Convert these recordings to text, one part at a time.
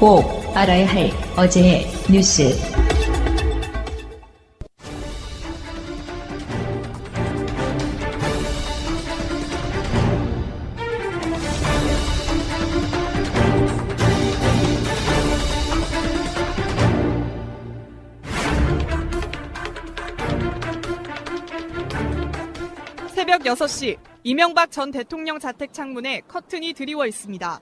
꼭 알아야 할 어제의 뉴스. 새벽 6시 이명박 전 대통령 자택 창문에 커튼이 드리워 있습니다.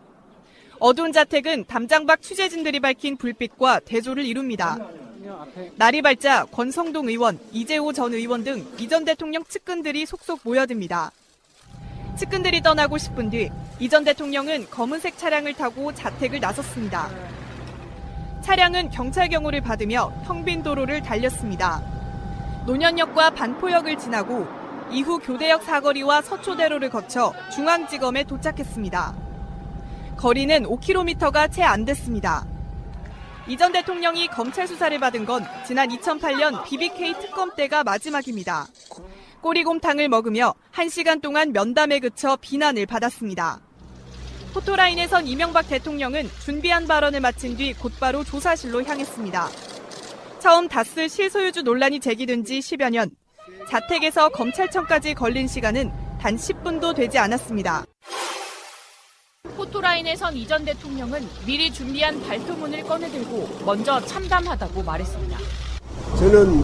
어두운 자택은 담장밖 취재진들이 밝힌 불빛과 대조를 이룹니다. 날이 밝자 권성동 의원, 이재호 전 의원 등 이 전 대통령 측근들이 속속 모여듭니다. 측근들이 떠나고 10분 뒤 이 전 대통령은 검은색 차량을 타고 자택을 나섰습니다. 차량은 경찰 경호를 받으며 텅 빈 도로를 달렸습니다. 논현역과 반포역을 지나고 이후 교대역 사거리와 서초대로를 거쳐 중앙지검에 도착했습니다. 거리는 5km가 채 안 됐습니다. 이 전 대통령이 검찰 수사를 받은 건 지난 2008년 BBK 특검 때가 마지막입니다. 꼬리곰탕을 먹으며 1시간 동안 면담에 그쳐 비난을 받았습니다. 포토라인에선 이명박 대통령은 준비한 발언을 마친 뒤 곧바로 조사실로 향했습니다. 처음 다스 실소유주 논란이 제기된 지 10여 년, 자택에서 검찰청까지 걸린 시간은 단 10분도 되지 않았습니다. 포토라인에선 이 전 대통령은 미리 준비한 발표문을 꺼내들고 먼저 참담하다고 말했습니다. 저는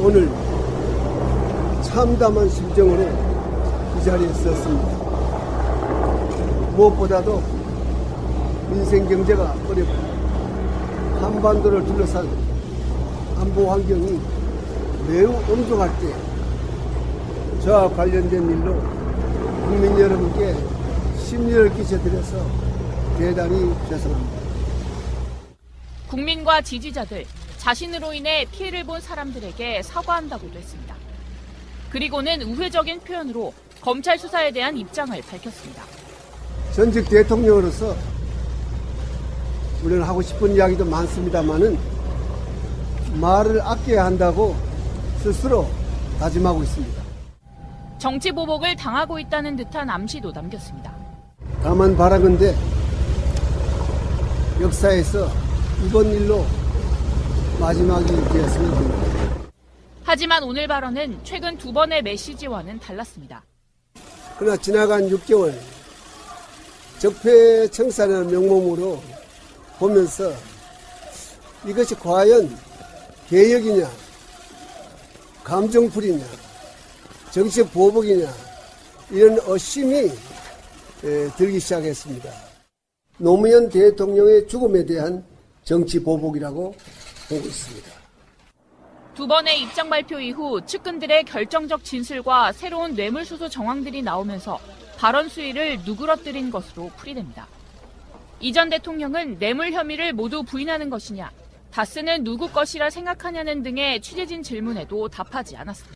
오늘 참담한 심정으로 이 자리에 섰습니다. 무엇보다도 민생 경제가 어렵고 한반도를 둘러싼 안보 환경이 매우 엄중할 때 저와 관련된 일로 국민 여러분께 심려를 끼쳐드려서 대단히 죄송합니다. 국민과 지지자들, 자신으로 인해 피해를 본 사람들에게 사과한다고도 했습니다. 그리고는 우회적인 표현으로 검찰 수사에 대한 입장을 밝혔습니다. 전직 대통령으로서 물론 하고 싶은 이야기도 많습니다만은 말을 아껴야 한다고 스스로 다짐하고 있습니다. 정치 보복을 당하고 있다는 듯한 암시도 남겼습니다. 다만 바라건대 역사에서 이번 일로 마지막이 되었으면 합니다. 하지만 오늘 발언은 최근 두 번의 메시지와는 달랐습니다. 그러나 지나간 6개월 적폐청산이라는 명목으로 보면서 이것이 과연 개혁이냐, 감정풀이냐, 정치적 보복이냐 이런 의심이 들기 시작했습니다. 노무현 대통령의 죽음에 대한 정치 보복이라고 보고 있습니다. 두 번의 입장 발표 이후 측근들의 결정적 진술과 새로운 뇌물수수 정황들이 나오면서 발언 수위를 누그러뜨린 것으로 풀이됩니다. 이 전 대통령은 뇌물 혐의를 모두 부인하는 것이냐, 다스는 누구 것이라 생각하냐는 등의 취재진 질문에도 답하지 않았습니다.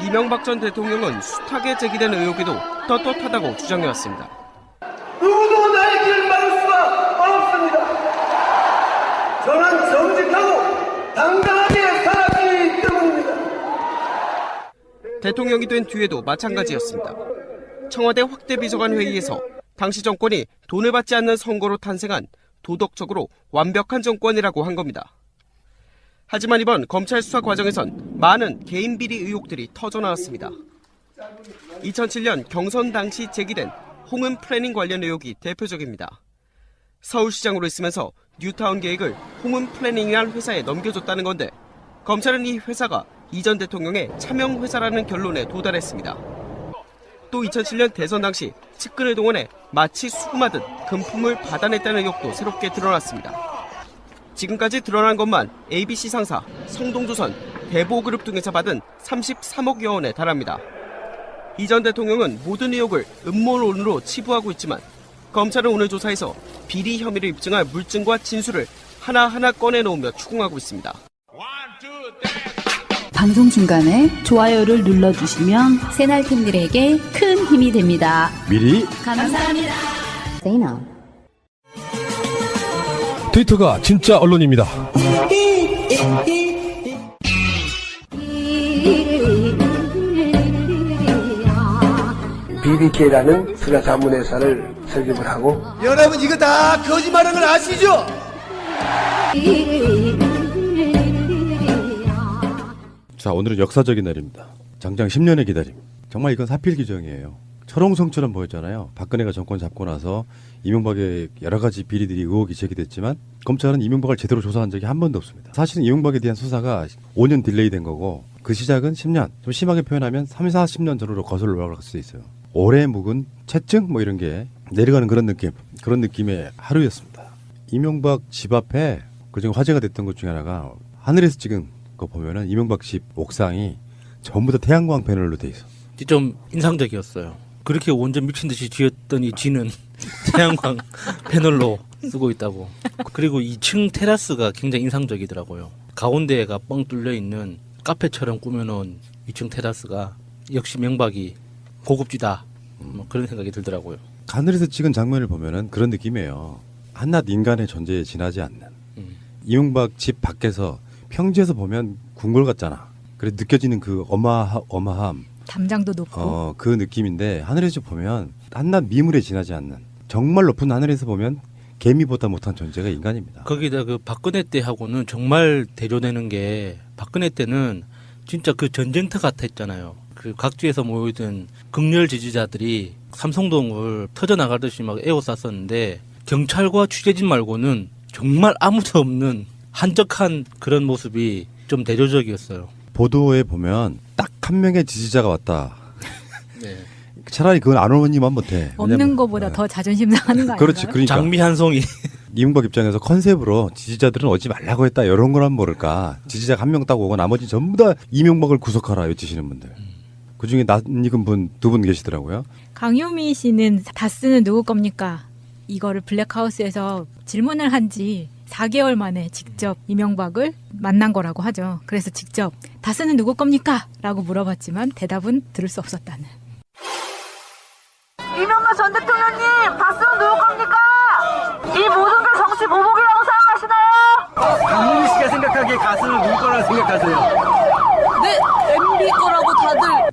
이명박 전 대통령은 숱하게 제기된 의혹에도 떳떳하다고 주장해왔습니다. 누구도 나의 길을 막을 수가 없습니다. 저는 정직하고 당당하게 살았기 때문입니다. 대통령이 된 뒤에도 마찬가지였습니다. 청와대 확대비서관 회의에서 당시 정권이 돈을 받지 않는 선거로 탄생한 도덕적으로 완벽한 정권이라고 한 겁니다. 하지만 이번 검찰 수사 과정에선 많은 개인 비리 의혹들이 터져나왔습니다. 2007년 경선 당시 제기된 홍은 플래닝 관련 의혹이 대표적입니다. 서울시장으로 있으면서 뉴타운 계획을 홍은 플래닝이라는 회사에 넘겨줬다는 건데 검찰은 이 회사가 이 전 대통령의 차명회사라는 결론에 도달했습니다. 또 2007년 대선 당시 측근을 동원해 마치 수금하듯 금품을 받아냈다는 의혹도 새롭게 드러났습니다. 지금까지 드러난 것만 ABC 상사, 성동조선, 대보그룹 등에서 받은 33억여 원에 달합니다. 이 전 대통령은 모든 의혹을 음모론으로 치부하고 있지만 검찰은 오늘 조사에서 비리 혐의를 입증할 물증과 진술을 하나하나 꺼내놓으며 추궁하고 있습니다. 방송 중간에 좋아요를 눌러주시면 새날팀들에게 큰 힘이 됩니다. 미리 감사합니다. Say no. 트위터가 진짜 언론입니다. 비비 TBK라는 투자 자문회사를 설립을 하고 여러분 이거 다 거짓말하는 걸 아시죠? 자, 오늘은 역사적인 날입니다. 장장 10년의 기다림. 정말 이건 사필규정이에요. 철옹성처럼 보였잖아요. 박근혜가 정권 잡고 나서 이명박의 여러 가지 비리들이 의혹이 제기됐지만 검찰은 이명박을 제대로 조사한 적이 한 번도 없습니다. 사실은 이명박에 대한 수사가 5년 딜레이 된 거고 그 시작은 10년, 좀 심하게 표현하면 3, 40년 전으로 거슬러 올라갈 수도 있어요. 오래 묵은 채증 뭐 이런 게 내려가는 그런 느낌의 하루였습니다. 이명박 집 앞에 그중에 화제가 됐던 것 중에 하나가 하늘에서 찍은 거 보면은 이명박 집 옥상이 전부 다 태양광 패널로 돼 있어. 좀 인상적이었어요. 그렇게 완전 미친 듯이 지었더니 지는 태양광 패널로 쓰고 있다고. 그리고 2층 테라스가 굉장히 인상적이더라고요. 가운데가 뻥 뚫려 있는 카페처럼 꾸며놓은 2층 테라스가 역시 명박이 고급지다. 뭐 그런 생각이 들더라고요. 하늘에서 찍은 장면을 보면은 그런 느낌이에요. 한낱 인간의 존재에 지나지 않는. 이명박 집 밖에서 평지에서 보면 궁궐 같잖아. 그래 느껴지는 그 어마함. 담장도 높고. 그 느낌인데 하늘에서 보면 한낱 미물에 지나지 않는. 정말 높은 하늘에서 보면 개미보다 못한 존재가 인간입니다. 거기다 그 박근혜 때하고는 정말 대조되는 게 박근혜 때는 진짜 그 전쟁터 같았잖아요. 그 각지에서 모이던 극렬 지지자들이 삼성동을 터져나가듯이 막 에워쌌었는데 경찰과 취재진 말고는 정말 아무도 없는 한적한 그런 모습이 좀 대조적이었어요. 보도에 보면 딱 한 명의 지지자가 왔다. 네. 차라리 그건 안 오니만 못해. 없는 것보다 더 자존심 상하는 거 아닌가요? 그렇지. 그러니까 장미 한 송이. 이명박 입장에서 컨셉으로 지지자들은 오지 말라고 했다 이런 거란 모를까. 지지자가 한 명 딱 오고 나머지 전부 다 이명박을 구속하라 외치시는 분들. 그중에 낯익은 분 2분 계시더라고요. 강효미 씨는 다스는 누구 겁니까? 이거를 블랙하우스에서 질문을 한 지 4개월 만에 직접 이명박을 만난 거라고 하죠. 그래서 직접 다스는 누구 겁니까? 라고 물어봤지만 대답은 들을 수 없었다는. 이명박 전 대통령님, 다스는 누구 겁니까? 이 모든 게 정치 보복이라고 생각하시나요? 강민희 씨가 생각하기에 가수는 누구 거라고 생각하세요? 네, MB 거라고 다들.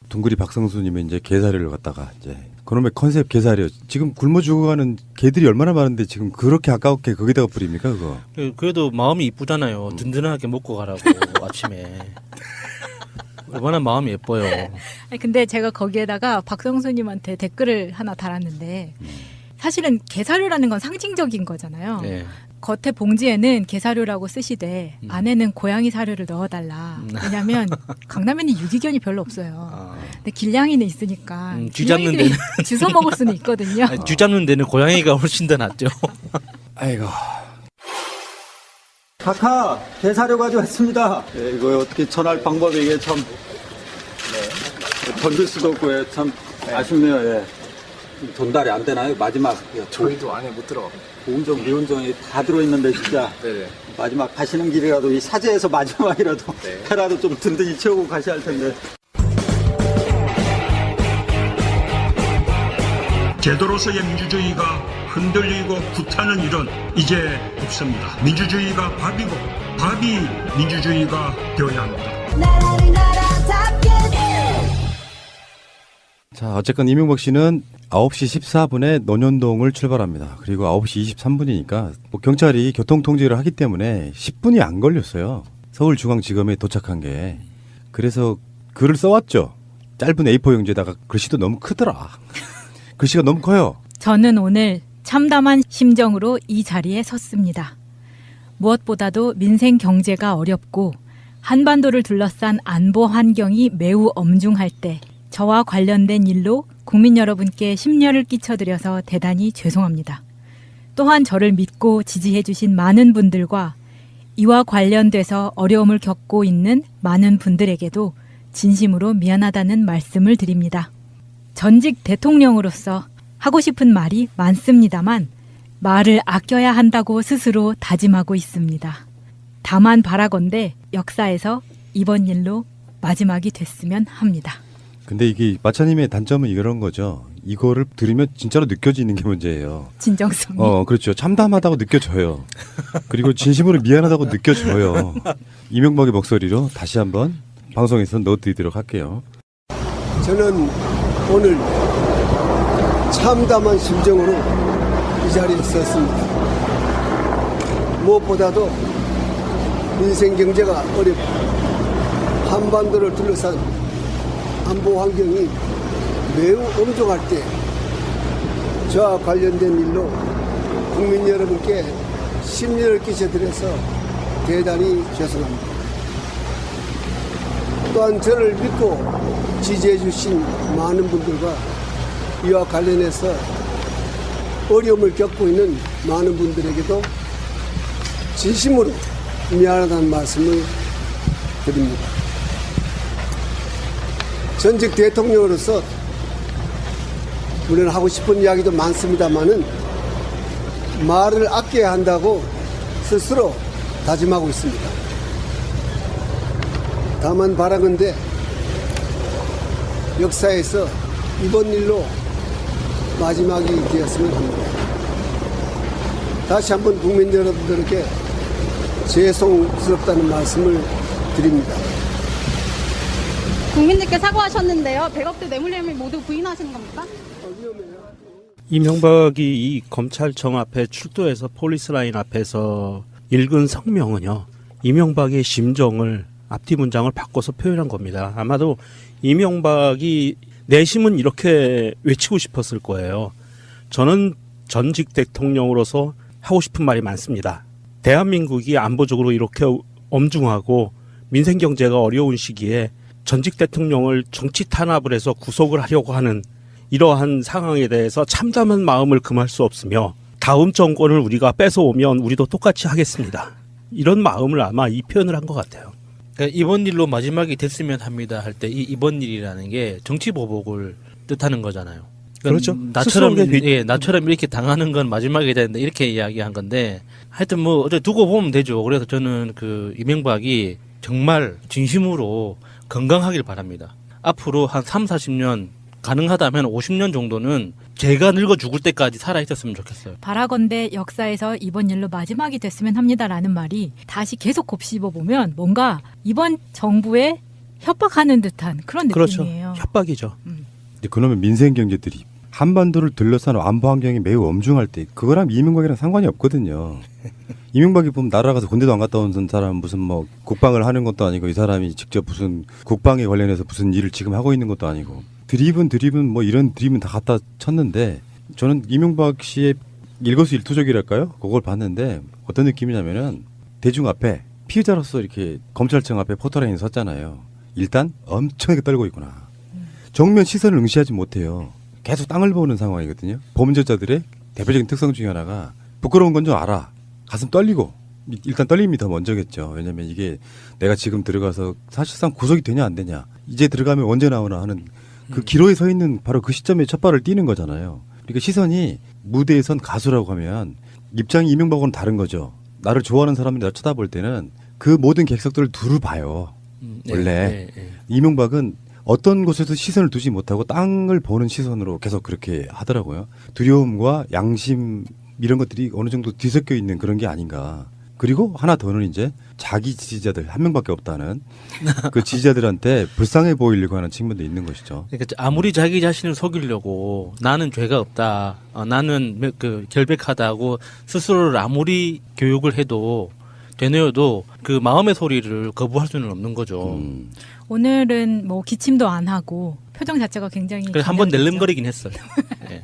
둥그리 박성수님의 이제 개사료를 갖다가 이제 그놈의 컨셉 개사료. 지금 굶어 죽어가는 개들이 얼마나 많은데 지금 그렇게 아까웠게 거기다가 뿌립니까 그거? 그래도 마음이 이쁘잖아요. 든든하게 먹고 가라고 아침에. 얼마나 마음이 예뻐요. 아니, 근데 제가 거기에다가 박성수님한테 댓글을 하나 달았는데 사실은 게사료라는 건 상징적인 거잖아요. 네. 겉에 봉지에는 게사료라고 쓰시되 안에는 고양이 사료를 넣어달라. 왜냐하면 강남에는 유기견이 별로 없어요. 근데 길냥이는 있으니까 쥐 잡는 데는 주워 먹을 수는 있거든요. 아니, 쥐 잡는 데는 고양이가 훨씬 더 낫죠. 아이고. 카카 게사료 가져왔습니다. 네, 이거 어떻게 전할 방법이 이게 참 던질 수도 없고 예, 참 아쉽네요. 예. 전달이 안 되나요? 마지막 저희도 안에 못 들어가. 보온정, 미온정이 다 들어있는데 진짜 네네. 마지막 가시는 길이라도 이 사제에서 마지막이라도 회라도 좀 든든히 채우고 가셔야 할 텐데. 제도로서의 민주주의가 흔들리고 구타는 일은 이제 없습니다. 민주주의가 밥이고 밥이 민주주의가 되어야 합니다. 자, 어쨌건 이명박 씨는 9시 14분에 논현동을 출발합니다. 그리고 9시 23분이니까 뭐 경찰이 교통통제를 하기 때문에 10분이 안 걸렸어요. 서울중앙지검에 도착한 게. 그래서 글을 써왔죠. 짧은 A4 용지에다가 글씨도 너무 크더라. 글씨가 너무 커요. 저는 오늘 참담한 심정으로 이 자리에 섰습니다. 무엇보다도 민생 경제가 어렵고 한반도를 둘러싼 안보 환경이 매우 엄중할 때 저와 관련된 일로 국민 여러분께 심려를 끼쳐드려서 대단히 죄송합니다. 또한 저를 믿고 지지해 주신 많은 분들과 이와 관련돼서 어려움을 겪고 있는 많은 분들에게도 진심으로 미안하다는 말씀을 드립니다. 전직 대통령으로서 하고 싶은 말이 많습니다만 말을 아껴야 한다고 스스로 다짐하고 있습니다. 다만 바라건대 역사에서 이번 일로 마지막이 됐으면 합니다. 근데 이게 마차님의 단점은 이런 거죠. 이거를 들으면 진짜로 느껴지는 게 문제예요. 진정성이. 그렇죠. 참담하다고 느껴져요. 그리고 진심으로 미안하다고 느껴져요. 이명박의 목소리로 다시 한번 방송에서 넣어드리도록 할게요. 저는 오늘 참담한 심정으로 이 자리에 섰습니다. 무엇보다도 민생 경제가 어렵고 한반도를 둘러싼 안보 환경이 매우 엄중할 때 저와 관련된 일로 국민 여러분께 심려를 끼쳐드려서 대단히 죄송합니다. 또한 저를 믿고 지지해 주신 많은 분들과 이와 관련해서 어려움을 겪고 있는 많은 분들에게도 진심으로 미안하다는 말씀을 드립니다. 전직 대통령으로서 물론 하고 싶은 이야기도 많습니다만은 말을 아껴야 한다고 스스로 다짐하고 있습니다. 다만 바라건대 역사에서 이번 일로 마지막이 되었으면 합니다. 다시 한번 국민 여러분들에게 죄송스럽다는 말씀을 드립니다. 국민들께 사과하셨는데요. 100억대 뇌물 혐의 모두 부인하시는 겁니까? 이명박이 이 검찰청 앞에 출두해서 폴리스라인 앞에서 읽은 성명은요, 이명박의 심정을 앞뒤 문장을 바꿔서 표현한 겁니다. 아마도 이명박이 내심은 이렇게 외치고 싶었을 거예요. 저는 전직 대통령으로서 하고 싶은 말이 많습니다. 대한민국이 안보적으로 이렇게 엄중하고 민생 경제가 어려운 시기에 전직 대통령을 정치 탄압을 해서 구속을 하려고 하는 이러한 상황에 대해서 참담한 마음을 금할 수 없으며 다음 정권을 우리가 뺏어오면 우리도 똑같이 하겠습니다. 이런 마음을 아마 이 표현을 한 것 같아요. 그러니까 이번 일로 마지막이 됐으면 합니다 할 때 이 이번 일이라는 게 정치 보복을 뜻하는 거잖아요. 그러니까 그렇죠. 나처럼 이렇게 당하는 건 마지막이 되는데 이렇게 이야기한 건데 하여튼 뭐 어제 두고 보면 되죠. 그래서 저는 그 이명박이 정말 진심으로 건강하길 바랍니다. 앞으로 한 3, 40년 가능하다면 50년 정도는 제가 늙어 죽을 때까지 살아있었으면 좋겠어요. 바라건대 역사에서 이번 일로 마지막이 됐으면 합니다라는 말이 다시 계속 곱씹어 보면 뭔가 이번 정부에 협박하는 듯한 그런 느낌이에요. 그렇죠. 협박이죠. 그러면 민생 경제들이 한반도를 둘러싼 안보 환경이 매우 엄중할 때 그거랑 이명박이랑 상관이 없거든요. 이명박이 보면 나라 가서 군대도 안 갔다 온 사람 무슨 뭐 국방을 하는 것도 아니고 이 사람이 직접 무슨 국방에 관련해서 무슨 일을 지금 하고 있는 것도 아니고 드립은 뭐 이런 드립은 다 갖다 쳤는데 저는 이명박 씨의 일거수일투족이랄까요? 그걸 봤는데 어떤 느낌이냐면은 대중 앞에 피해자로서 이렇게 검찰청 앞에 포토라인에 섰잖아요. 일단 엄청나게 떨고 있구나. 정면 시선을 응시하지 못해요. 계속 땅을 보는 상황이거든요. 범죄자들의 대표적인 특성 중에 하나가 부끄러운 건 좀 알아. 가슴 떨리고 일단 떨림이 더 먼저겠죠. 왜냐하면 이게 내가 지금 들어가서 사실상 구속이 되냐 안 되냐 이제 들어가면 언제 나오나 하는 그 기로에 서 있는 바로 그 시점에 첫 발을 띄는 거잖아요. 그러니까 시선이 무대에선 가수라고 하면 입장이 이명박과는 다른 거죠. 나를 좋아하는 사람들이 나 쳐다볼 때는 그 모든 객석들을 두루 봐요. 원래 이명박은 어떤 곳에서 시선을 두지 못하고 땅을 보는 시선으로 계속 그렇게 하더라고요. 두려움과 양심 이런 것들이 어느 정도 뒤섞여 있는 그런 게 아닌가. 그리고 하나 더는 이제 자기 지지자들 한 명밖에 없다는 그 지지자들한테 불쌍해 보이려고 하는 측면도 있는 것이죠. 그러니까 아무리 자기 자신을 속이려고 나는 죄가 없다, 나는 그 결백하다고 스스로를 아무리 교육을 해도 되뇌어도 그 마음의 소리를 거부할 수는 없는 거죠. 오늘은 뭐 기침도 안 하고 표정 자체가 굉장히 한번 낼름거리긴 했어요. 네.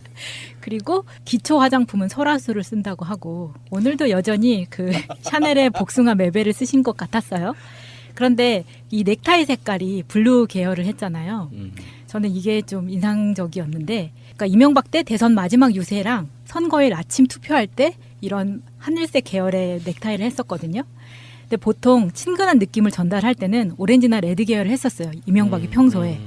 그리고 기초 화장품은 설화수를 쓴다고 하고 오늘도 여전히 그 샤넬의 복숭아 매배를 쓰신 것 같았어요. 그런데 이 넥타이 색깔이 블루 계열을 했잖아요. 저는 이게 좀 인상적이었는데 그러니까 이명박 때 대선 마지막 유세랑 선거일 아침 투표할 때 이런 하늘색 계열의 넥타이를 했었거든요. 근데 보통 친근한 느낌을 전달할 때는 오렌지나 레드 계열을 했었어요. 이명박이 평소에.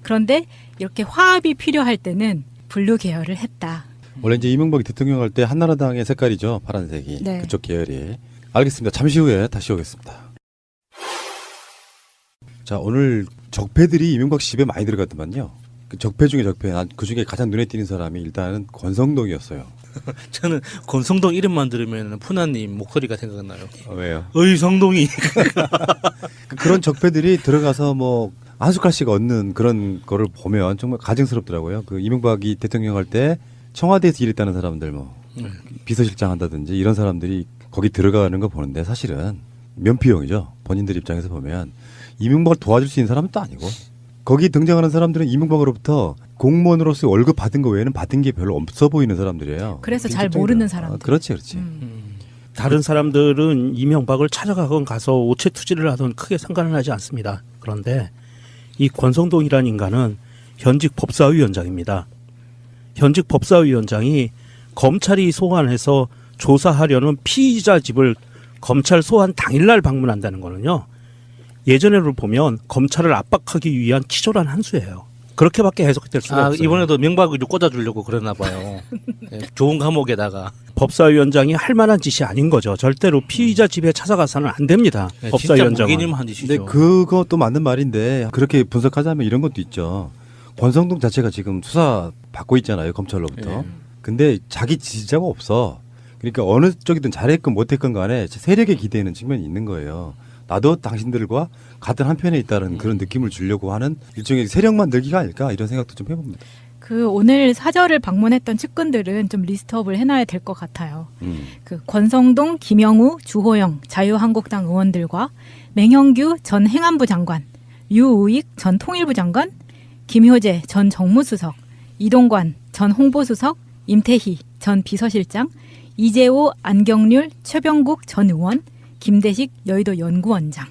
그런데 이렇게 화합이 필요할 때는 블루 계열을 했다. 원래 이제 이명박이 대통령 할 때 한나라당의 색깔이죠. 파란색이. 네. 그쪽 계열이. 알겠습니다. 잠시 후에 다시 오겠습니다. 자, 오늘 적폐들이 이명박 씨 집에 많이 들어갔더만요. 그 적폐 중에 적폐. 그 중에 가장 눈에 띄는 사람이 일단은 권성동이었어요. 저는 권성동 이름만 들으면 푸나님 목소리가 생각나요. 왜요? 어이 성동이. 그런 적폐들이 들어가서 뭐 한숟갈씩 얻는 그런 거를 보면 정말 가증스럽더라고요. 그 이명박이 대통령 할 때 청와대에서 일했다는 사람들 뭐 비서실장 한다든지 이런 사람들이 거기 들어가는 거 보는데 사실은 면피용이죠. 본인들 입장에서 보면 이명박을 도와줄 수 있는 사람은 또 아니고 거기 등장하는 사람들은 이명박으로부터 공무원으로서 월급 받은 거 외에는 받은 게 별로 없어 보이는 사람들이에요. 그래서 잘 모르는 사람들. 그렇지. 다른 사람들은 이명박을 찾아가건 가서 오체 투지를 하든 크게 상관은 하지 않습니다. 그런데 이 권성동이라는 인간은 현직 법사위원장입니다. 현직 법사위원장이 검찰이 소환해서 조사하려는 피의자 집을 검찰 소환 당일날 방문한다는 거는요. 예전에를 보면 검찰을 압박하기 위한 치졸한 한 수예요. 그렇게밖에 해석될 수가 없어요. 이번에도 명박을 꽂아주려고 그러나 봐요. 네, 좋은 감옥에다가. 법사위원장이 할 만한 짓이 아닌 거죠. 절대로 피의자 집에 찾아가서는 안 됩니다. 네, 법사위원장은. 진짜 한 짓이죠. 근데 그것도 맞는 말인데 그렇게 분석하자면 이런 것도 있죠. 권성동 자체가 지금 수사 받고 있잖아요. 검찰로부터. 근데 자기 지지자가 없어. 그러니까 어느 쪽이든 잘했건 못했건 간에 세력에 기대는 측면이 있는 거예요. 나도 당신들과 같은 한편에 있다는 그런 느낌을 주려고 하는 일종의 세력만 늘기가 아닐까 이런 생각도 좀 해봅니다. 그 오늘 사저를 방문했던 측근들은 좀 리스트업을 해놔야 될 것 같아요. 그 권성동, 김영우, 주호영 자유한국당 의원들과 맹형규 전 행안부 장관, 유우익 전 통일부 장관, 김효재 전 정무수석, 이동관 전 홍보수석, 임태희 전 비서실장, 이재호, 안경률, 최병국 전 의원, 김대식 여의도 연구원장.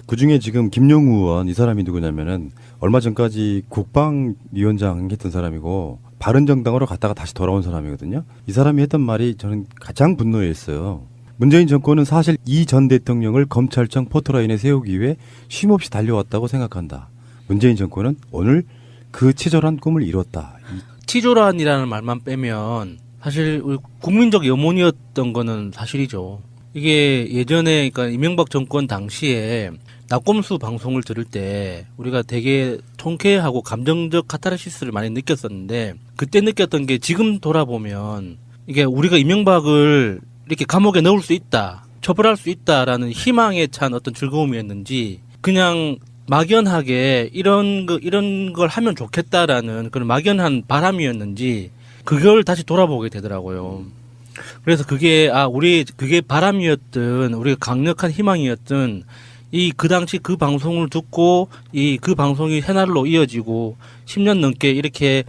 그중에 지금 김용우 의원 이 사람이 누구냐면은 얼마 전까지 국방위원장 했던 사람이고 바른정당으로 갔다가 다시 돌아온 사람이거든요. 이 사람이 했던 말이 저는 가장 분노했어요. 문재인 정권은 사실 이 전 대통령을 검찰청 포토라인에 세우기 위해 쉼없이 달려왔다고 생각한다. 문재인 정권은 오늘 그 치졸한 꿈을 이뤘다. 치졸한이라는 말만 빼면 사실 우리 국민적 염원이었던 거는 사실이죠. 이게 예전에 그러니까 이명박 정권 당시에 낙검수 방송을 들을 때 우리가 되게 통쾌하고 감정적 카타르시스를 많이 느꼈었는데 그때 느꼈던 게 지금 돌아보면 이게 우리가 이명박을 이렇게 감옥에 넣을 수 있다, 처벌할 수 있다라는 희망에 찬 어떤 즐거움이었는지 그냥 막연하게 이런 걸 하면 좋겠다라는 그런 막연한 바람이었는지 그걸 다시 돌아보게 되더라고요. 그래서 그게 그게 바람이었든 우리가 강력한 희망이었든 그 당시 그 방송을 듣고 그 방송이 새날로 이어지고 10년 넘게 이렇게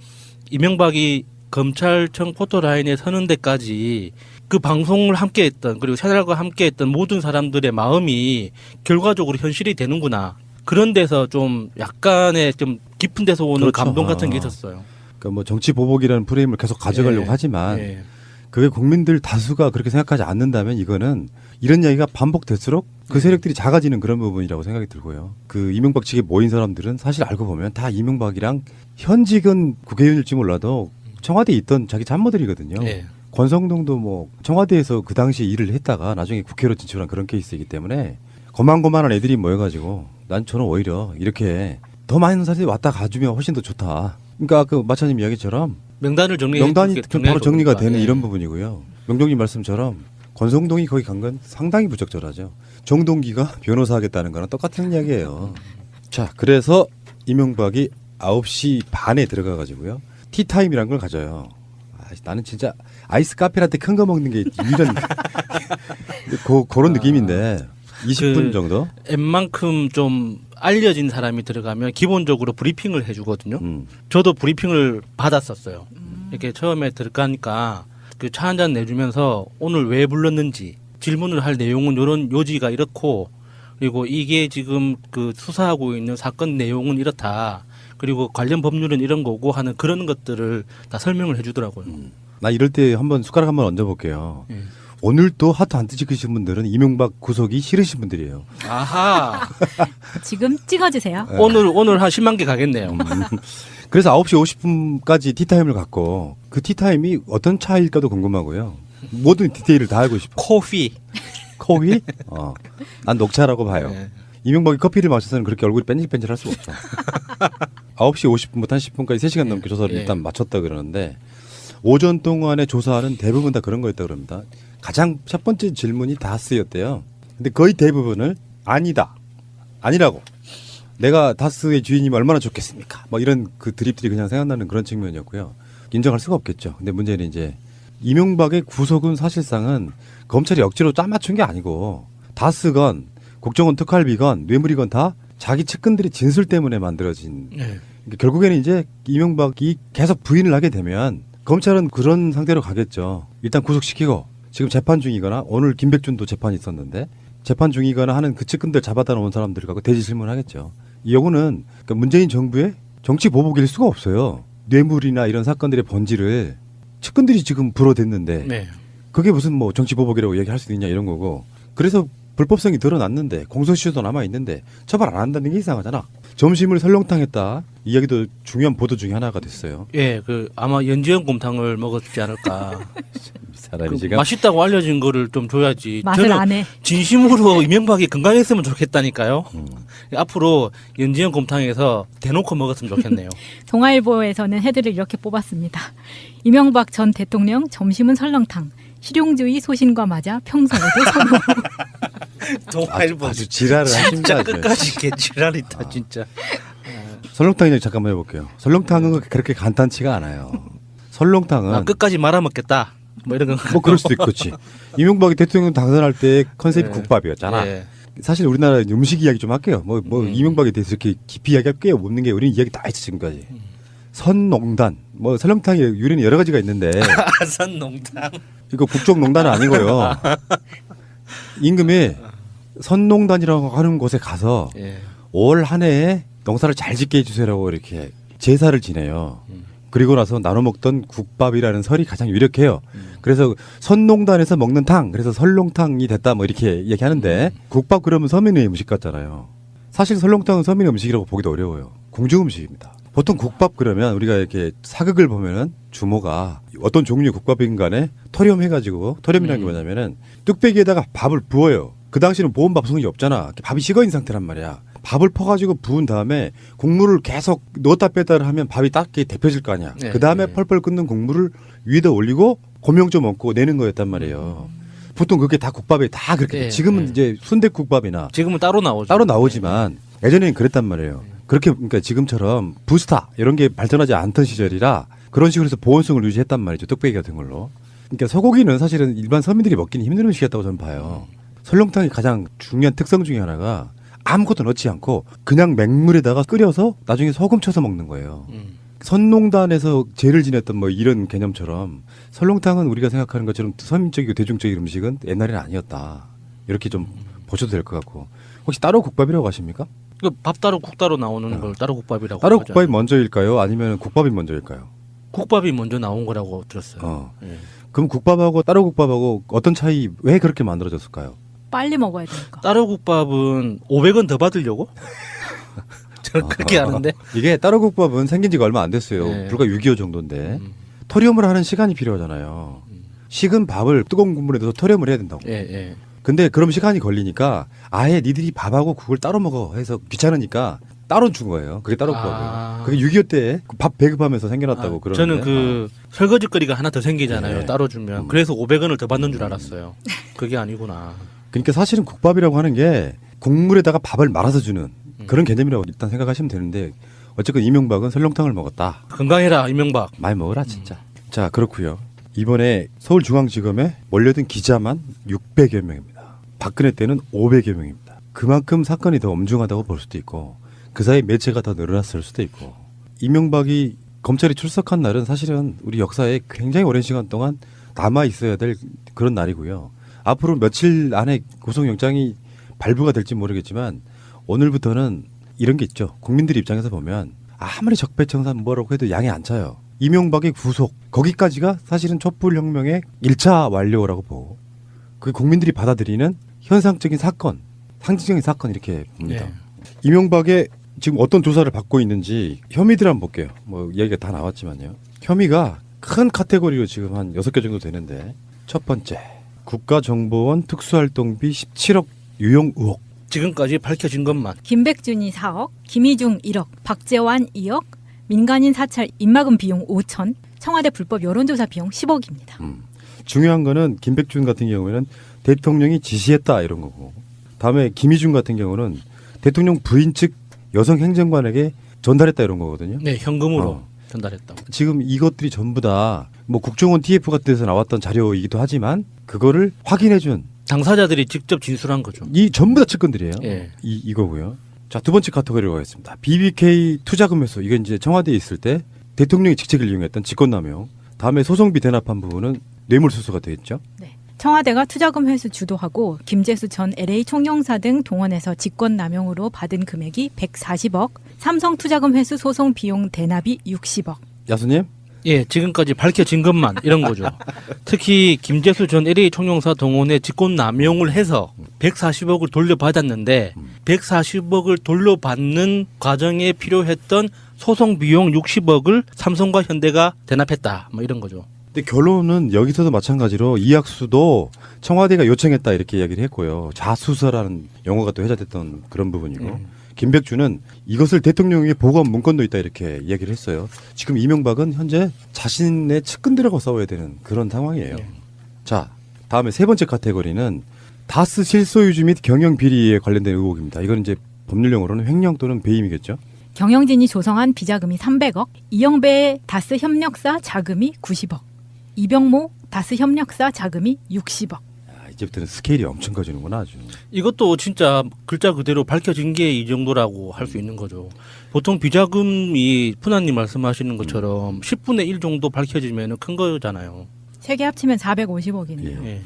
이명박이 검찰청 포토라인에 서는 데까지 그 방송을 함께했던 그리고 새날과 함께했던 모든 사람들의 마음이 결과적으로 현실이 되는구나. 그런 데서 좀 약간의 좀 깊은 데서 오는 그렇죠. 감동 같은 게 있었어요. 그러니까 뭐 정치 보복이라는 프레임을 계속 가져가려고 하지만 그게 국민들 다수가 그렇게 생각하지 않는다면 이거는 이런 이야기가 반복될수록 그 세력들이 작아지는 그런 부분이라고 생각이 들고요. 그 이명박 측에 모인 사람들은 사실 알고 보면 다 이명박이랑 현직은 국회의원일지 몰라도 청와대에 있던 자기 참모들이거든요. 권성동도 뭐 청와대에서 그 당시에 일을 했다가 나중에 국회로 진출한 그런 케이스이기 때문에 고만고만한 애들이 모여가지고 저는 오히려 이렇게 더 많은 사람들이 왔다 가주면 훨씬 더 좋다. 그러니까 그 마차님 이야기처럼 명단이 바로 정리가 되는 이런 부분이고요. 명동님 말씀처럼 권성동이 거기 간 건 상당히 부적절하죠. 정동기가 변호사 하겠다는 거랑 똑같은 이야기예요. 자, 그래서 이명박이 9시 반에 들어가가지고요. 티타임이라는 걸 가져요. 나는 진짜 아이스 카페라떼 큰 거 먹는 게 이런 그런 느낌인데 20분 정도? 웬만큼 좀 알려진 사람이 들어가면 기본적으로 브리핑을 해주거든요. 저도 브리핑을 받았었어요. 이렇게 처음에 들어가니까 그 차 한잔 내주면서 오늘 왜 불렀는지 질문을 할 내용은 이런 요지가 이렇고 그리고 이게 지금 그 수사하고 있는 사건 내용은 이렇다. 그리고 관련 법률은 이런 거고 하는 그런 것들을 다 설명을 해주더라고요. 나 이럴 때 한번 숟가락 한번 얹어볼게요. 오늘 또 하트 안 뜨시신 분들은 이명박 구속이 싫으신 분들이에요. 아하. 지금 찍어주세요. 네. 오늘 한 10만 개 가겠네요. 그래서 9시 50분까지 티타임을 갖고 그 티타임이 어떤 차일까도 궁금하고요. 모든 디테일을 다 알고 싶어. 코피. 난 녹차라고 봐요. 이명박이 커피를 마셔서는 그렇게 얼굴이 뺀질뺀질할 수가 없어. 9시 50분부터 한 10분까지 3시간 넘게 조사를 일단 마쳤다 그러는데 오전 동안의 조사는 대부분 다 그런 거였다 그럽니다. 가장 첫 번째 질문이 다 쓰였대요. 근데 거의 대부분을 아니라고 내가 다스의 주인이면 얼마나 좋겠습니까? 뭐 이런 그 드립들이 그냥 생각나는 그런 측면이었고요. 인정할 수가 없겠죠. 근데 문제는 이제 이명박의 구속은 사실상은 검찰이 억지로 짜맞춘 게 아니고 다스건 국정원 특활비건 뇌물이건 다 자기 측근들의 진술 때문에 만들어진. 그러니까 결국에는 이제 이명박이 계속 부인을 하게 되면 검찰은 그런 상태로 가겠죠. 일단 구속시키고 지금 재판 중이거나 오늘 김백준도 재판이 있었는데 재판 중이거나 하는 그 측근들 잡아다 놓은 사람들 갖고 대지 질문하겠죠. 이 요거는 그러니까 문재인 정부의 정치 보복일 수가 없어요. 뇌물이나 이런 사건들의 본질을 측근들이 지금 불어댔는데 네. 그게 무슨 뭐 정치 보복이라고 얘기할 수 있냐 이런 거고. 그래서 불법성이 드러났는데 공소시효도 남아 있는데 처벌 안 한다는 게 이상하잖아. 점심을 설렁탕 했다. 이야기도 중요한 보도 중에 하나가 됐어요. 예, 그 아마 연지연 곰탕을 먹었지 않을까. 사람이 그 지금 맛있다고 알려진 거를 좀 줘야지. 맛을 저는 안 해. 진심으로 이명박이 건강했으면 좋겠다니까요. 앞으로 연지연 곰탕에서 대놓고 먹었으면 좋겠네요. 동아일보에서는 헤드를 이렇게 뽑았습니다. 이명박 전 대통령 점심은 설렁탕. 실용주의 소신과 맞아 평소에도 선호. 동아일보 아주 지랄을 진짜 하십니다. 끝까지 개지랄이다 진짜. 설렁탕 얘기 잠깐만 해볼게요. 설렁탕은 그렇게 간단치가 않아요. 설렁탕은 끝까지 말아먹겠다. 뭐 이런 거. 뭐 그럴 수도 있겠지. 이명박이 대통령 당선할 때 컨셉이 국밥이었잖아. 사실 우리나라 음식 이야기 좀 할게요. 뭐 이명박에 대해서 이렇게 깊이 이야기할 게 없는 게 우리는 이야기 다 했지 지금까지. 선농단, 뭐 설렁탕의 유래는 여러 가지가 있는데. 선농단. 이거 국정농단은 아니고요. 임금이 선농단이라고 하는 곳에 가서 올 한 해에 농사를 잘 짓게 해주세요라고 이렇게 제사를 지내요. 그리고 나서 나눠 먹던 국밥이라는 설이 가장 유력해요. 그래서 선농단에서 먹는 탕, 그래서 설렁탕이 됐다 뭐 이렇게 얘기하는데 국밥 그러면 서민의 음식 같잖아요. 사실 설렁탕은 서민의 음식이라고 보기도 어려워요. 궁중 음식입니다. 보통 국밥 그러면 우리가 이렇게 사극을 보면은 주모가 어떤 종류의 국밥인 간에 토렴 해가지고 토렴이라는 게 뭐냐면은 뚝배기에다가 밥을 부어요. 그 당시는 보온밥송이 없잖아. 밥이 식어 있는 상태란 말이야. 밥을 퍼가지고 부은 다음에 국물을 계속 넣었다 뺐다 하면 밥이 딱게 데펴질 거 아니야. 그 다음에 펄펄 끓는 국물을 위에다 올리고 고명 좀 얹고 내는 거였단 말이에요. 보통 그게 다 국밥에 다 그렇게. 지금은 이제 순댓국밥이나 지금은 따로 나오죠. 따로 나오지만 예전에는 그랬단 말이에요. 그렇게 그러니까 지금처럼 부스타 이런 게 발전하지 않던 시절이라 그런 식으로 해서 보온성을 유지했단 말이죠. 뚝배기 같은 걸로. 그러니까 소고기는 사실은 일반 서민들이 먹기는 힘든 음식이었다고 저는 봐요. 설렁탕이 가장 중요한 특성 중에 하나가 아무것도 넣지 않고 그냥 맹물에다가 끓여서 나중에 소금 쳐서 먹는 거예요. 선농단에서 제를 지냈던 뭐 이런 개념처럼 설렁탕은 우리가 생각하는 것처럼 서민적이고 대중적인 음식은 옛날에는 아니었다. 이렇게 좀 보셔도 될 것 같고. 혹시 따로 국밥이라고 하십니까? 밥 따로 국 따로 나오는 걸 따로 국밥이라고 따로 하죠. 국밥이 먼저일까요? 아니면 국밥이 먼저일까요? 국밥이 먼저 나온 거라고 들었어요. 그럼 국밥하고 따로 국밥하고 어떤 차이 왜 그렇게 만들어졌을까요? 빨리 먹어야 되니까. 따로 국밥은 500원 더 받으려고? 저는 그렇게 하는데. 이게 따로 국밥은 생긴 지가 얼마 안 됐어요. 불과 6.25 정도인데. 토렴을 하는 시간이 필요하잖아요. 식은 밥을 뜨거운 국물에 넣어서 토렴을 해야 된다고. 근데 그럼 시간이 걸리니까 아예 니들이 밥하고 국을 따로 먹어 해서 귀찮으니까 따로 준 거예요. 그게 따로 국밥이에요. 그게 6.25 때 밥 배급하면서 생겨났다고 그러는데. 저는 그 설거지거리가 하나 더 생기잖아요. 따로 주면. 그래서 500원을 더 받는 줄 알았어요. 그게 아니구나. 그러니까 사실은 국밥이라고 하는 게 국물에다가 밥을 말아서 주는 그런 개념이라고 일단 생각하시면 되는데 어쨌든 이명박은 설렁탕을 먹었다. 건강해라 이명박. 많이 먹어라 진짜. 자 그렇고요. 이번에 서울중앙지검에 몰려든 기자만 600여 명입니다. 박근혜 때는 500여 명입니다. 그만큼 사건이 더 엄중하다고 볼 수도 있고 그 사이 매체가 더 늘어났을 수도 있고 이명박이 검찰이 출석한 날은 사실은 우리 역사에 굉장히 오랜 시간 동안 남아 있어야 될 그런 날이고요. 앞으로 며칠 안에 구속영장이 발부가 될지 모르겠지만 오늘부터는 이런 게 있죠. 국민들 입장에서 보면 아무리 적폐청산 뭐라고 해도 양이 안 차요. 이명박의 구속 거기까지가 사실은 촛불혁명의 1차 완료라고 보고 그 국민들이 받아들이는 현상적인 사건, 상징적인 사건 이렇게 봅니다. 이명박의 지금 어떤 조사를 받고 있는지 혐의들 한번 볼게요. 뭐 얘기가 다 나왔지만요. 혐의가 큰 카테고리로 지금 한 6개 정도 되는데 첫 번째 국가정보원 특수활동비 17억 유용 의혹. 지금까지 밝혀진 것만. 김백준이 4억, 김희중 1억, 박재환 2억, 민간인 사찰 입막음 비용 5천, 청와대 불법 여론조사 비용 10억입니다. 중요한 거는 김백준 같은 경우에는 대통령이 지시했다 이런 거고 다음에 김희중 같은 경우는 대통령 부인 측 여성 행정관에게 전달했다 이런 거거든요. 네, 현금으로 전달했다고. 지금 이것들이 전부 다 뭐 국정원 TF 같은 데서 나왔던 자료이기도 하지만 그거를 확인해준 당사자들이 직접 진술한 거죠. 이 전부 다 측근들이에요. 예. 이거고요. 자, 두 번째 카테고리로 가겠습니다. BBK 투자금 회수. 이건 이제 청와대에 있을 때 대통령이 직책을 이용했던 직권남용. 다음에 소송비 대납한 부분은 뇌물수수가 되겠죠. 네. 청와대가 투자금 회수 주도하고 김재수 전 LA 총영사 등 동원해서 직권남용으로 받은 금액이 140억, 삼성 투자금 회수 소송 비용 대납이 60억. 야수님? 예, 지금까지 밝혀진 것만 이런 거죠. 특히 김재수 전 LA 총영사 동원에 직권 남용을 해서 140억을 돌려받았는데 140억을 돌려받는 과정에 필요했던 소송 비용 60억을 삼성과 현대가 대납했다. 뭐 이런 거죠. 근데 결론은 여기서도 마찬가지로 이학수도 청와대가 요청했다 이렇게 이야기를 했고요. 자수서라는 용어가 또 회자됐던 그런 부분이고 김백주는 이것을 대통령에게 보고한 문건도 있다 이렇게 이야기를 했어요. 지금 이명박은 현재 자신의 측근들하고 싸워야 되는 그런 상황이에요. 자, 다음에 세 번째 카테고리는 다스 실소유주 및 경영 비리에 관련된 의혹입니다. 이건 이제 법률 용어로는 횡령 또는 배임이겠죠. 경영진이 조성한 비자금이 300억, 이영배의 다스 협력사 자금이 90억, 이병모 다스 협력사 자금이 60억. 이제부터는 스케일이 엄청 커지는구나 아주. 이것도 진짜 글자 그대로 밝혀진 게 이 정도라고 할 수 있는 거죠. 보통 비자금이 푸나님 말씀하시는 것처럼 10분의 1 정도 밝혀지면 큰 거잖아요. 세 개 합치면 450억이네요. 예.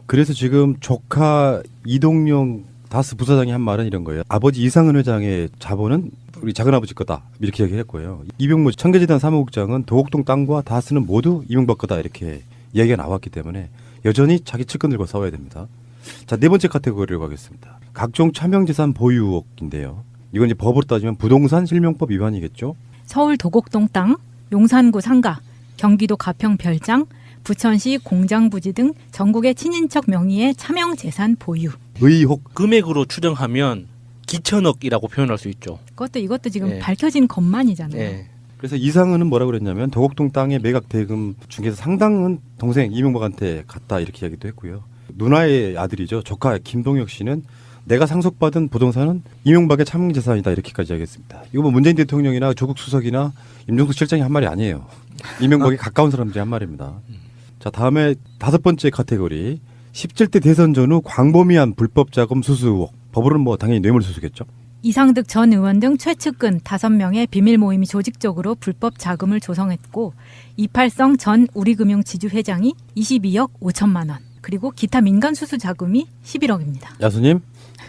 그래서 지금 조카 이동영 다스 부사장이 한 말은 이런 거예요. 아버지 이상은 회장의 자본은 우리 작은아버지 거다 이렇게 얘기를 했고요. 이병무 청계재단 사무국장은 도곡동 땅과 다스는 모두 이명박 거다 이렇게 얘기가 나왔기 때문에 여전히 자기 측근들과 싸워야 됩니다. 자, 네 번째 카테고리로 가겠습니다. 각종 차명재산 보유 의혹인데요. 이건 이제 법으로 따지면 부동산 실명법 위반이겠죠. 서울 도곡동 땅, 용산구 상가, 경기도 가평 별장, 부천시 공장부지 등 전국의 친인척 명의의 차명재산 보유. 의혹. 금액으로 추정하면 기천억이라고 표현할 수 있죠. 이것도 지금 네. 밝혀진 것만이잖아요. 네. 그래서 이상은은 뭐라고 그랬냐면 도곡동 땅의 매각 대금 중에서 상당은 동생 이명박한테 갔다 이렇게 이야기도 했고요. 누나의 아들이죠. 조카 김동혁 씨는 내가 상속받은 부동산은 이명박의 차명재산이다 이렇게까지 이야기했습니다. 이거 뭐 문재인 대통령이나 조국 수석이나 임종석 실장이 한 말이 아니에요. 이명박에 가까운 사람들이 한 말입니다. 자, 다음에 다섯 번째 카테고리 17대 대선 전후 광범위한 불법 자금 수수 의혹. 법으로는 뭐 당연히 뇌물수수겠죠. 이상득 전 의원 등 최측근 5명의 비밀 모임이 조직적으로 불법 자금을 조성했고 이팔성 전 우리금융지주 회장이 22억 5천만 원 그리고 기타 민간 수수 자금이 11억입니다. 야수님?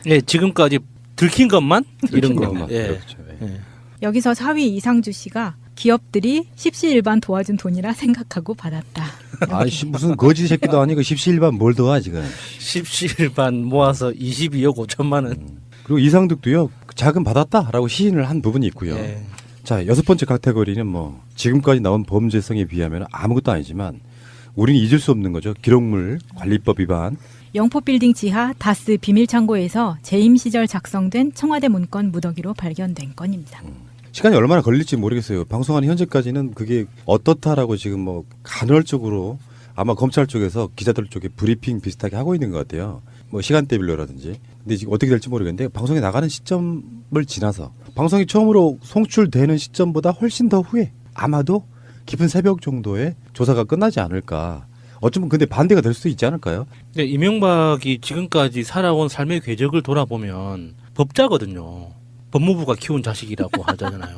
예, 지금까지 들킨 것만 이런 거. 예. 그렇죠. 예. 여기서 4위 이상주 씨가 기업들이 십시일반 도와준 돈이라 생각하고 받았다. 아이씨 무슨 거지 새끼도 아니고 십시일반 뭘 도와 지금. 십시일반 모아서 22억 5천만 원. 그리고 이상득도요 자금 받았다라고 시인을 한 부분이 있고요. 예. 자, 여섯 번째 카테고리는 뭐 지금까지 나온 범죄성에 비하면 아무것도 아니지만 우리는 잊을 수 없는 거죠. 기록물 관리법 위반. 영포빌딩 지하 다스 비밀창고에서 재임 시절 작성된 청와대 문건 무더기로 발견된 건입니다. 시간이 얼마나 걸릴지 모르겠어요. 방송하는 현재까지는 그게 어떻다라고 지금 뭐 간헐적으로 아마 검찰 쪽에서 기자들 쪽에 브리핑 비슷하게 하고 있는 것 같아요. 뭐 시간대별로라든지. 근데 지금 어떻게 될지 모르겠는데 방송에 나가는 시점을 지나서 방송이 처음으로 송출되는 시점보다 훨씬 더 후에 아마도 깊은 새벽 정도에 조사가 끝나지 않을까. 어쩌면 근데 반대가 될 수도 있지 않을까요? 네, 이명박이 지금까지 살아온 삶의 궤적을 돌아보면 법자거든요. 법무부가 키운 자식이라고 하잖아요.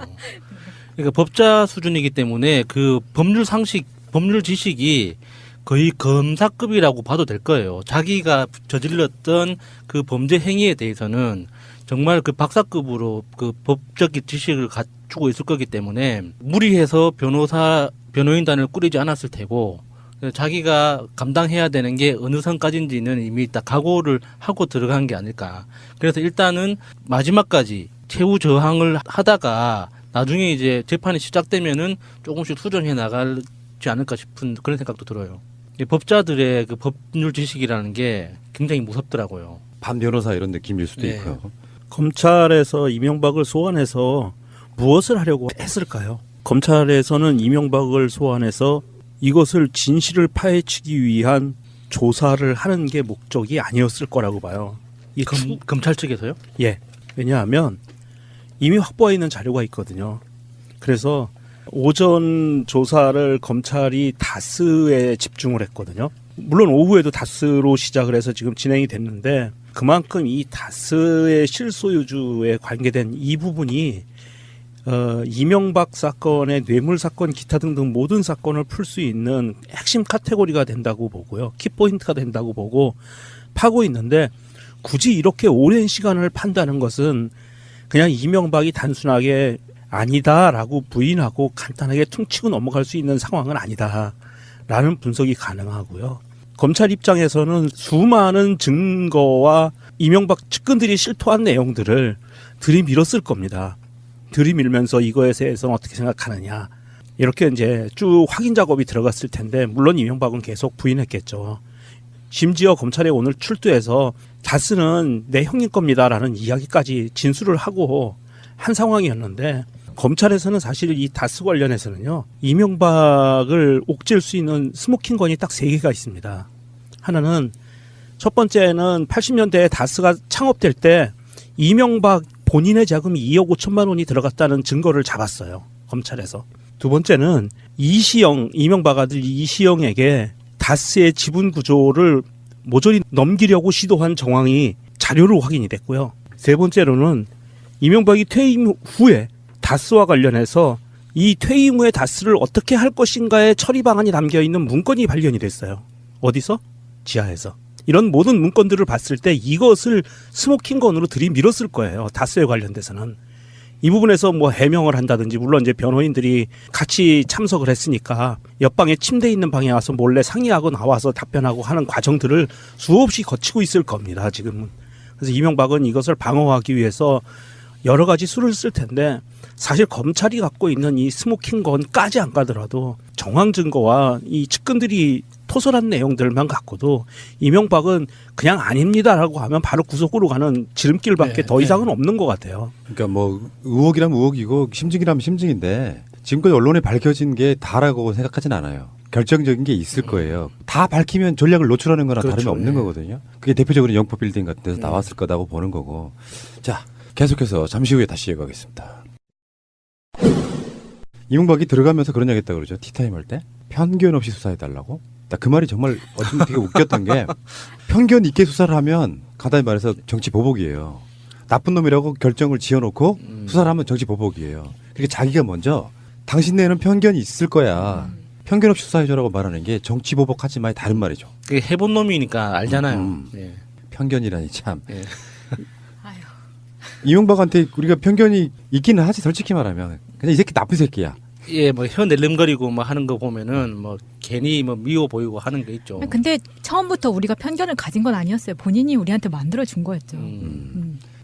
그러니까 법자 수준이기 때문에 그 법률 상식, 법률 지식이 거의 검사급이라고 봐도 될 거예요. 자기가 저질렀던 그 범죄 행위에 대해서는 정말 그 박사급으로 그 법적 지식을 갖추고 있을 거기 때문에 무리해서 변호인단을 꾸리지 않았을 테고 자기가 감당해야 되는 게 어느 선까지인지는 이미 딱 각오를 하고 들어간 게 아닐까. 그래서 일단은 마지막까지 최후 저항을 하다가 나중에 이제 재판이 시작되면은 조금씩 수정해 나가지 않을까 싶은 그런 생각도 들어요. 이 법자들의 그 법률 지식이라는 게 굉장히 무섭더라고요. 반 변호사 이런 느낌일 수도 네. 있고요. 검찰에서 이명박을 소환해서 무엇을 하려고 했을까요? 검찰에서는 이명박을 소환해서 이것을 진실을 파헤치기 위한 조사를 하는 게 목적이 아니었을 거라고 봐요. 검찰 측에서요? 예. 왜냐하면 이미 확보해 있는 자료가 있거든요. 그래서 오전 조사를 검찰이 다스에 집중을 했거든요. 물론 오후에도 다스로 시작을 해서 지금 진행이 됐는데 그만큼 이 다스의 실소유주에 관계된 이 부분이 이명박 사건의 뇌물 사건 기타 등등 모든 사건을 풀 수 있는 핵심 카테고리가 된다고 보고요. 키포인트가 된다고 보고 파고 있는데 굳이 이렇게 오랜 시간을 판다는 것은 그냥 이명박이 단순하게 아니다라고 부인하고 간단하게 퉁치고 넘어갈 수 있는 상황은 아니다라는 분석이 가능하고요. 검찰 입장에서는 수많은 증거와 이명박 측근들이 실토한 내용들을 들이밀었을 겁니다. 들이밀면서 이거에 대해서는 어떻게 생각하느냐. 이렇게 이제 쭉 확인 작업이 들어갔을 텐데 물론 이명박은 계속 부인했겠죠. 심지어 검찰에 오늘 출두해서 다스는 내 형님 겁니다라는 이야기까지 진술을 하고 한 상황이었는데 검찰에서는 사실 이 다스 관련해서는요. 이명박을 옥죄일 수 있는 스모킹건이 딱 3개가 있습니다. 하나는 첫 번째는 80년대에 다스가 창업될 때 이명박 본인의 자금이 2억 5천만 원이 들어갔다는 증거를 잡았어요. 검찰에서. 두 번째는 이시영, 이명박 아들 이시영에게 다스의 지분 구조를 모조리 넘기려고 시도한 정황이 자료로 확인이 됐고요. 세 번째로는 이명박이 퇴임 후에 다스와 관련해서 이 퇴임 후에 다스를 어떻게 할 것인가의 처리 방안이 담겨있는 문건이 발견이 됐어요. 어디서? 지하에서. 이런 모든 문건들을 봤을 때 이것을 스모킹건으로 들이밀었을 거예요. 다스에 관련돼서는. 이 부분에서 뭐 해명을 한다든지 물론 이제 변호인들이 같이 참석을 했으니까 옆방에 침대에 있는 방에 와서 몰래 상의하고 나와서 답변하고 하는 과정들을 수없이 거치고 있을 겁니다. 지금은. 그래서 이명박은 이것을 방어하기 위해서 여러 가지 수를 쓸 텐데 사실 검찰이 갖고 있는 이 스모킹건까지 안 가더라도 정황 증거와 이 측근들이 토설한 내용들만 갖고도 이명박은 그냥 아닙니다라고 하면 바로 구속으로 가는 지름길밖에 더 이상은 없는 것 같아요. 그러니까 뭐 의혹이라면 의혹이고 심증이라면 심증인데 지금까지 언론에 밝혀진 게 다라고 생각하진 않아요. 결정적인 게 있을 거예요. 다 밝히면 전략을 노출하는 거나 그렇죠. 다름이 없는 거거든요. 그게 대표적으로 영포 빌딩 같은 데서 나왔을 거다고 보는 거고. 자, 계속해서 잠시 후에 다시 이어가겠습니다. 이명박이 들어가면서 그런 얘기 했다고 그러죠. 티타임 할 때. 편견 없이 수사해달라고. 그 말이 정말 어쩌면 되게 웃겼던 게 편견 있게 수사를 하면 간단히 말해서 정치 보복이에요. 나쁜 놈이라고 결정을 지어놓고 수사를 하면 정치 보복이에요. 그러니까 자기가 먼저 당신네는 편견이 있을 거야. 편견 없이 수사해줘라고 말하는 게 정치 보복하지 마의 다른 말이죠. 그게 해본 놈이니까 알잖아요. 예. 편견이라니 참. 예. 이명박한테 우리가 편견이 있기는 하지 솔직히 말하면 그냥 이 새끼 나쁜 새끼야. 예, 뭐 혀 낼름거리고 뭐 하는 거 보면은 뭐 괜히 뭐 미워 보이고 하는 게 있죠. 근데 처음부터 우리가 편견을 가진 건 아니었어요. 본인이 우리한테 만들어 준 거였죠.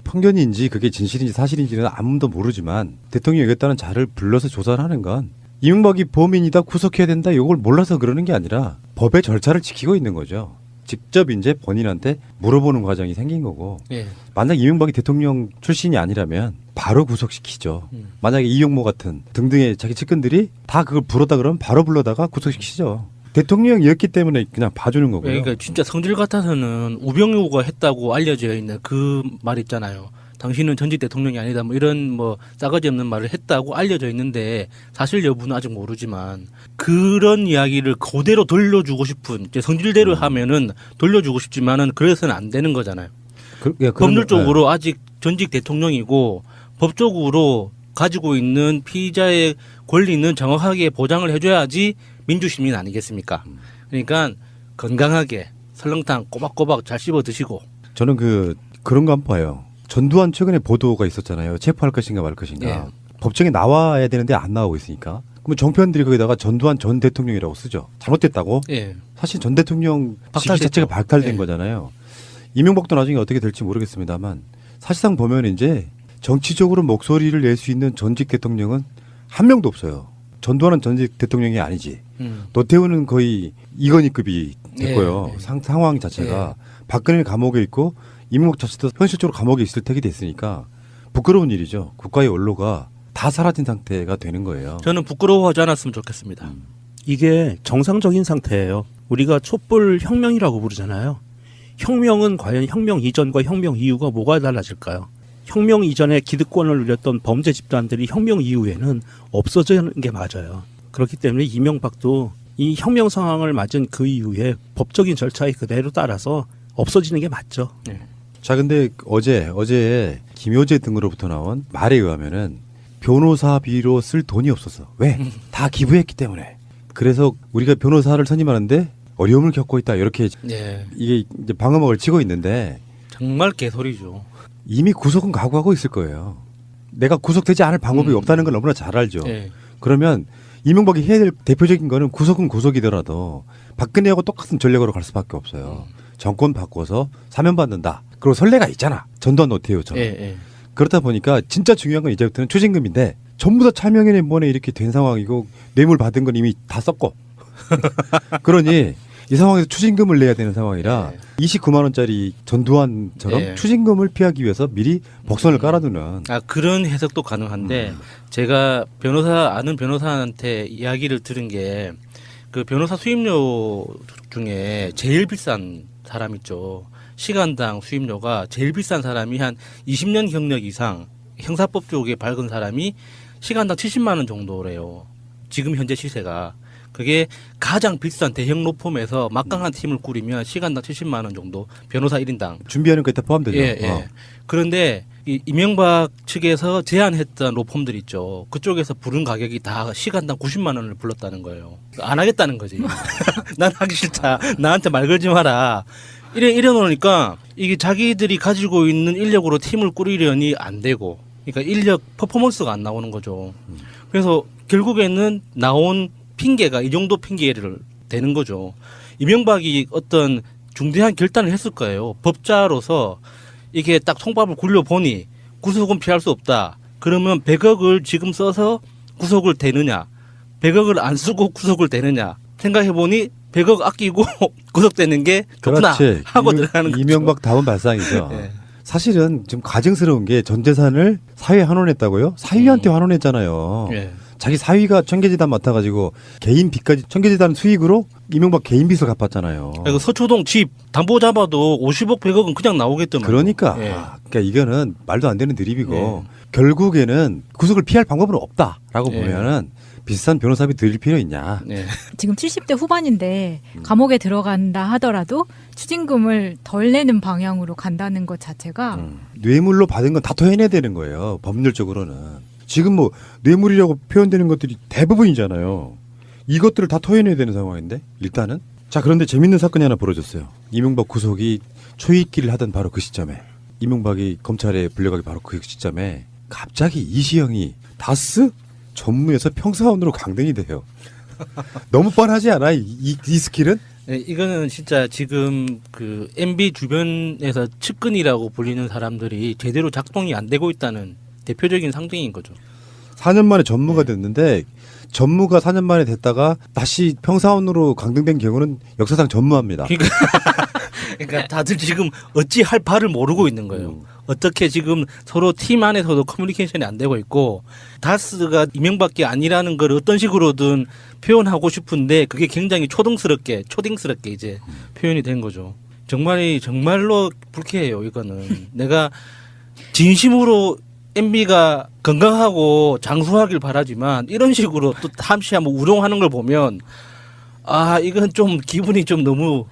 편견인지 그게 진실인지 사실인지는 아무도 모르지만 대통령이 얘기했다는 자를 불러서 조사를 하는 건 이명박이 범인이다 구속해야 된다 이걸 몰라서 그러는 게 아니라 법의 절차를 지키고 있는 거죠. 직접 이제 본인한테 물어보는 과정이 생긴 거고 예. 만약 이명박이 대통령 출신이 아니라면 바로 구속시키죠. 만약에 이용모 같은 등등의 자기 측근들이 다 그걸 부르다 그러면 바로 불러다가 구속시키죠. 대통령이었기 때문에 그냥 봐주는 거고요. 그러니까 진짜 성질 같아서는 우병우가 했다고 알려져 있는 그 말 있잖아요. 당신은 전직 대통령이 아니다 뭐 이런 뭐 싸가지 없는 말을 했다고 알려져 있는데 사실 여부는 아직 모르지만 그런 이야기를 그대로 돌려주고 싶은 이제 성질대로 하면은 돌려주고 싶지만은 그래서는 안 되는 거잖아요. 법률적으로 아직 전직 대통령이고 법적으로 가지고 있는 피의자의 권리는 정확하게 보장을 해줘야지 민주시민 아니겠습니까? 그러니까 건강하게 설렁탕 꼬박꼬박 잘 씹어 드시고. 저는 그런 거 안 봐요. 전두환 최근에 보도가 있었잖아요. 체포할 것인가 말 것인가. 예. 법정에 나와야 되는데 안 나오고 있으니까. 그러면 정편들이 거기다가 전두환 전 대통령이라고 쓰죠. 잘못됐다고? 예. 사실 전 대통령 직위 자체가 박탈된 예. 거잖아요. 이명박도 나중에 어떻게 될지 모르겠습니다만 사실상 보면 이제 정치적으로 목소리를 낼 수 있는 전직 대통령은 한 명도 없어요. 전두환은 전직 대통령이 아니지. 노태우는 거의 이건희급이 됐고요. 예. 상황 자체가 박근혜는 감옥에 있고 이명박 자체도 현실적으로 감옥에 있을 택이 됐으니까 부끄러운 일이죠. 국가의 원로가 다 사라진 상태가 되는 거예요. 저는 부끄러워하지 않았으면 좋겠습니다. 이게 정상적인 상태예요. 우리가 촛불 혁명이라고 부르잖아요. 혁명은 과연 혁명 이전과 혁명 이후가 뭐가 달라질까요? 혁명 이전에 기득권을 누렸던 범죄 집단들이 혁명 이후에는 없어지는 게 맞아요. 그렇기 때문에 이명박도 이 혁명 상황을 맞은 그 이후에 법적인 절차에 그대로 따라서 없어지는 게 맞죠. 자, 근데 어제 김효재 등으로부터 나온 말에 의하면은 변호사비로 쓸 돈이 없었어. 왜? 다 기부했기 때문에. 그래서 우리가 변호사를 선임하는데 어려움을 겪고 있다. 이렇게 이게 이제 방어막을 치고 있는데 정말 개소리죠. 이미 구속은 각오하고 있을 거예요. 내가 구속되지 않을 방법이 없다는 걸 너무나 잘 알죠. 그러면 이명박이 해야 될 대표적인 거는 구속은 구속이더라도 박근혜하고 똑같은 전략으로 갈 수밖에 없어요. 정권 바꿔서 사면 받는다. 그리고 선례가 있잖아. 전두환 노태우처럼. 그렇다 보니까 진짜 중요한 건 이제부터는 추징금인데 전부 다 차명인의 이렇게 된 상황이고 뇌물 받은 건 이미 다 썼고 그러니 이 상황에서 추징금을 내야 되는 상황이라 29만 원짜리 전두환처럼 추징금을 피하기 위해서 미리 복선을 깔아두는 그런 해석도 가능한데 제가 아는 변호사한테 이야기를 들은 게 그 변호사 수임료 중에 제일 비싼 사람 있죠. 시간당 수임료가 제일 비싼 사람이 한 20년 경력 이상 형사법 쪽에 밝은 사람이 시간당 70만 원 정도래요. 지금 현재 시세가. 그게 가장 비싼 대형 로펌에서 막강한 팀을 꾸리면 시간당 70만 원 정도 변호사 1인당. 준비하는 게 다 포함되죠. 그런데 이명박 측에서 제안했던 로펌들 있죠. 그쪽에서 부른 가격이 다 시간당 90만 원을 불렀다는 거예요. 안 하겠다는 거지. 난 하기 싫다. 나한테 말 걸지 마라. 이래 놓으니까 이게 자기들이 가지고 있는 인력으로 팀을 꾸리려니 안 되고, 그러니까 인력 퍼포먼스가 안 나오는 거죠. 그래서 결국에는 나온 핑계가 이 정도 핑계를 대는 거죠. 이명박이 어떤 중대한 결단을 했을 거예요. 법자로서 이게 딱 송밥을 굴려보니 구속은 피할 수 없다. 그러면 100억을 지금 써서 구속을 되느냐, 100억을 안 쓰고 구속을 되느냐 생각해보니 100억 아끼고 구속되는 게 좋구나 하고 들어가는 거죠. 이명박 다운 발상이죠. 사실은 좀 가증스러운 게 전 재산을 사위에 환원했다고요? 사위한테 환원했잖아요. 자기 사위가 청계재단 맡아가지고 개인 빚까지 청계재단 수익으로 이명박 개인 빚을 갚았잖아요. 그러니까 서초동 집 담보 잡아도 50억 100억은 그냥 나오겠더만. 그러니까 이거는 말도 안 되는 드립이고 결국에는 구속을 피할 방법은 없다라고 보면은 비싼 변호사비 드릴 필요 있냐. 지금 70대 후반인데 감옥에 들어간다 하더라도 추징금을 덜 내는 방향으로 간다는 것 자체가 뇌물로 받은 건 다 토해내야 되는 거예요. 법률적으로는. 지금 뭐 뇌물이라고 표현되는 것들이 대부분이잖아요. 이것들을 다 토해내야 되는 상황인데 일단은. 자, 그런데 재밌는 사건이 하나 벌어졌어요. 이명박 구속이 초입기를 하던 바로 그 시점에, 이명박이 검찰에 불려가기 바로 그 시점에 갑자기 이시영이 다스 전무에서 평사원으로 강등이 돼요. 너무 뻔하지 않아? 이 스킬은? 네, 이거는 진짜 지금 그 MB 주변에서 측근이라고 불리는 사람들이 제대로 작동이 안 되고 있다는 대표적인 상징인 거죠. 4년 만에 전무가 됐는데 전무가 4년 만에 됐다가 다시 평사원으로 강등된 경우는 역사상 전무합니다. 그러니까 다들 지금 어찌 할 바를 모르고 있는 거예요. 어떻게 지금 서로 팀 안에서도 커뮤니케이션이 안 되고 있고, 다스가 이명박이 아니라는 걸 어떤 식으로든 표현하고 싶은데 그게 굉장히 초딩스럽게 이제 표현이 된 거죠. 정말로 불쾌해요. 이거는 내가 진심으로 MB가 건강하고 장수하길 바라지만 이런 식으로 또 함시한번 우롱하는 걸 보면 이건 좀 기분이 좀 너무.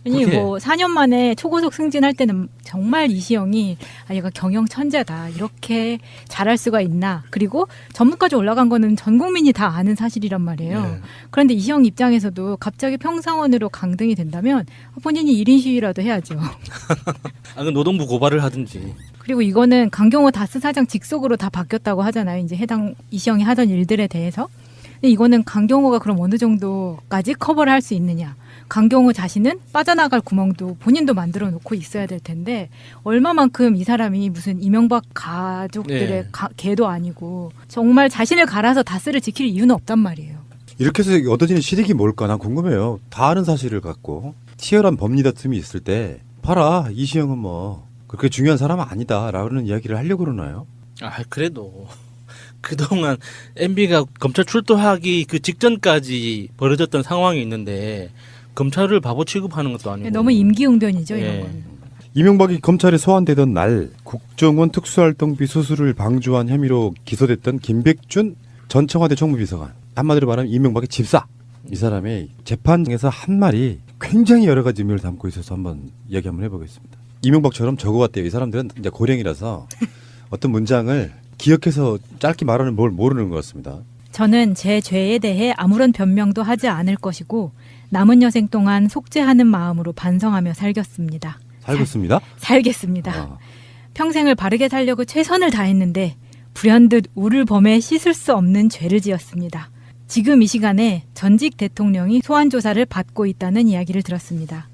아니 뭐 4년 만에 초고속 승진할 때는 정말 이시영이 얘가 경영 천재다, 이렇게 잘할 수가 있나, 그리고 전무까지 올라간 거는 전 국민이 다 아는 사실이란 말이에요. 그런데 이시영 입장에서도 갑자기 평사원으로 강등이 된다면 본인이 1인 시위라도 해야죠. 그럼 노동부 고발을 하든지. 그리고 이거는 강경호 다스 사장 직속으로 다 바뀌었다고 하잖아요. 이제 해당 이시영이 하던 일들에 대해서. 근데 이거는 강경호가 그럼 어느 정도까지 커버를 할 수 있느냐. 강경호 자신은 빠져나갈 구멍도 본인도 만들어 놓고 있어야 될 텐데 얼마만큼 이 사람이 무슨 이명박 가족들의 개도 아니고 정말 자신을 갈아서 다스를 지킬 이유는 없단 말이에요. 이렇게 해서 얻어지는 실익이 뭘까 난 궁금해요. 다 아는 사실을 갖고 치열한 법리 다툼이 있을 때 봐라, 이시영은 뭐 그렇게 중요한 사람은 아니다라는 이야기를 하려고 그러나요? 그래도 그동안 MB가 검찰 출두하기 그 직전까지 벌어졌던 상황이 있는데 검찰을 바보 취급하는 것도 아니고. 너무 임기응변이죠, 이런 건. 이명박이 검찰에 소환되던 날 국정원 특수활동비 수수를 방조한 혐의로 기소됐던 김백준 전 청와대 총무비서관, 한마디로 말하면 이명박의 집사. 이 사람의 재판에서 한 말이 굉장히 여러 가지 의미를 담고 있어서 한번 이야기 한번 해보겠습니다. 이명박처럼 저거 같대요. 이 사람들은 이제 고령이라서 어떤 문장을 기억해서 짧게 말하는 뭘 모르는 것 같습니다. 저는 제 죄에 대해 아무런 변명도 하지 않을 것이고 남은 여생 동안 속죄하는 마음으로 반성하며 살겠습니다. 살겠습니다. 평생을 바르게 살려고 최선을 다했는데 불현듯 우를 범해 씻을 수 없는 죄를 지었습니다. 지금 이 시간에 전직 대통령이 소환 조사를 받고 있다는 이야기를 들었습니다.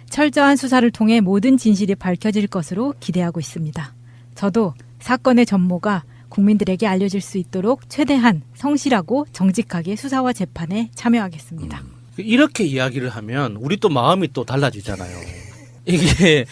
철저한 수사를 통해 모든 진실이 밝혀질 것으로 기대하고 있습니다. 저도 사건의 전모가 국민들에게 알려질 수 있도록 최대한 성실하고 정직하게 수사와 재판에 참여하겠습니다. 이렇게 이야기를 하면 우리 또 마음이 또 달라지잖아요. 이게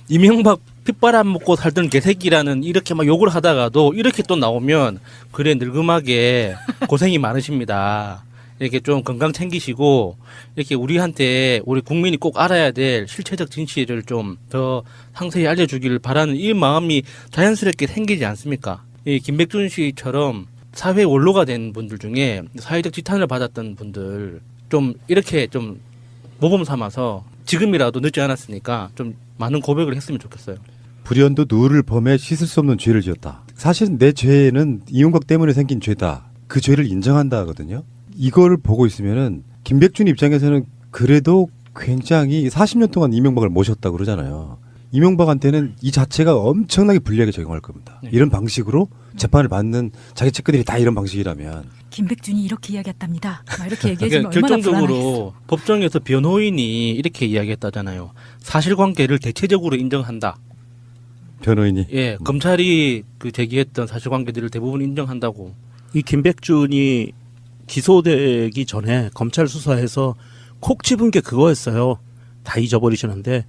이명박 핏바람 먹고 살던 개새끼라는 이렇게 막 욕을 하다가도 이렇게 또 나오면 그래 늙음하게 고생이 많으십니다. 이렇게 좀 건강 챙기시고 이렇게 우리한테 우리 국민이 꼭 알아야 될 실체적 진실을 좀 더 상세히 알려주기를 바라는 이 마음이 자연스럽게 생기지 않습니까? 이 김백준 씨처럼 사회 원로가 된 분들 중에 사회적 지탄을 받았던 분들 좀 이렇게 좀 모범 삼아서 지금이라도 늦지 않았으니까 좀 많은 고백을 했으면 좋겠어요. 불현듯 우를 범해 씻을 수 없는 죄를 지었다. 사실은 내 죄는 이명박 때문에 생긴 죄다. 그 죄를 인정한다 하거든요. 이걸 보고 있으면은 김백준 입장에서는 그래도 굉장히 40년 동안 이명박을 모셨다고 그러잖아요. 이명박한테는 이 자체가 엄청나게 불리하게 적용할 겁니다. 네. 이런 방식으로 재판을 받는 자기 측근들이 다 이런 방식이라면. 김백준이 이렇게 이야기했답니다. 막 이렇게 얘기해주면 얼마나 결정적으로 불안하겠어. 법정에서 변호인이 이렇게 이야기했다잖아요. 사실관계를 대체적으로 인정한다. 변호인이? 예, 검찰이 그 제기했던 사실관계들을 대부분 인정한다고. 이 김백준이 기소되기 전에 검찰 수사에서 콕 집은 게 그거였어요. 다 잊어버리시는데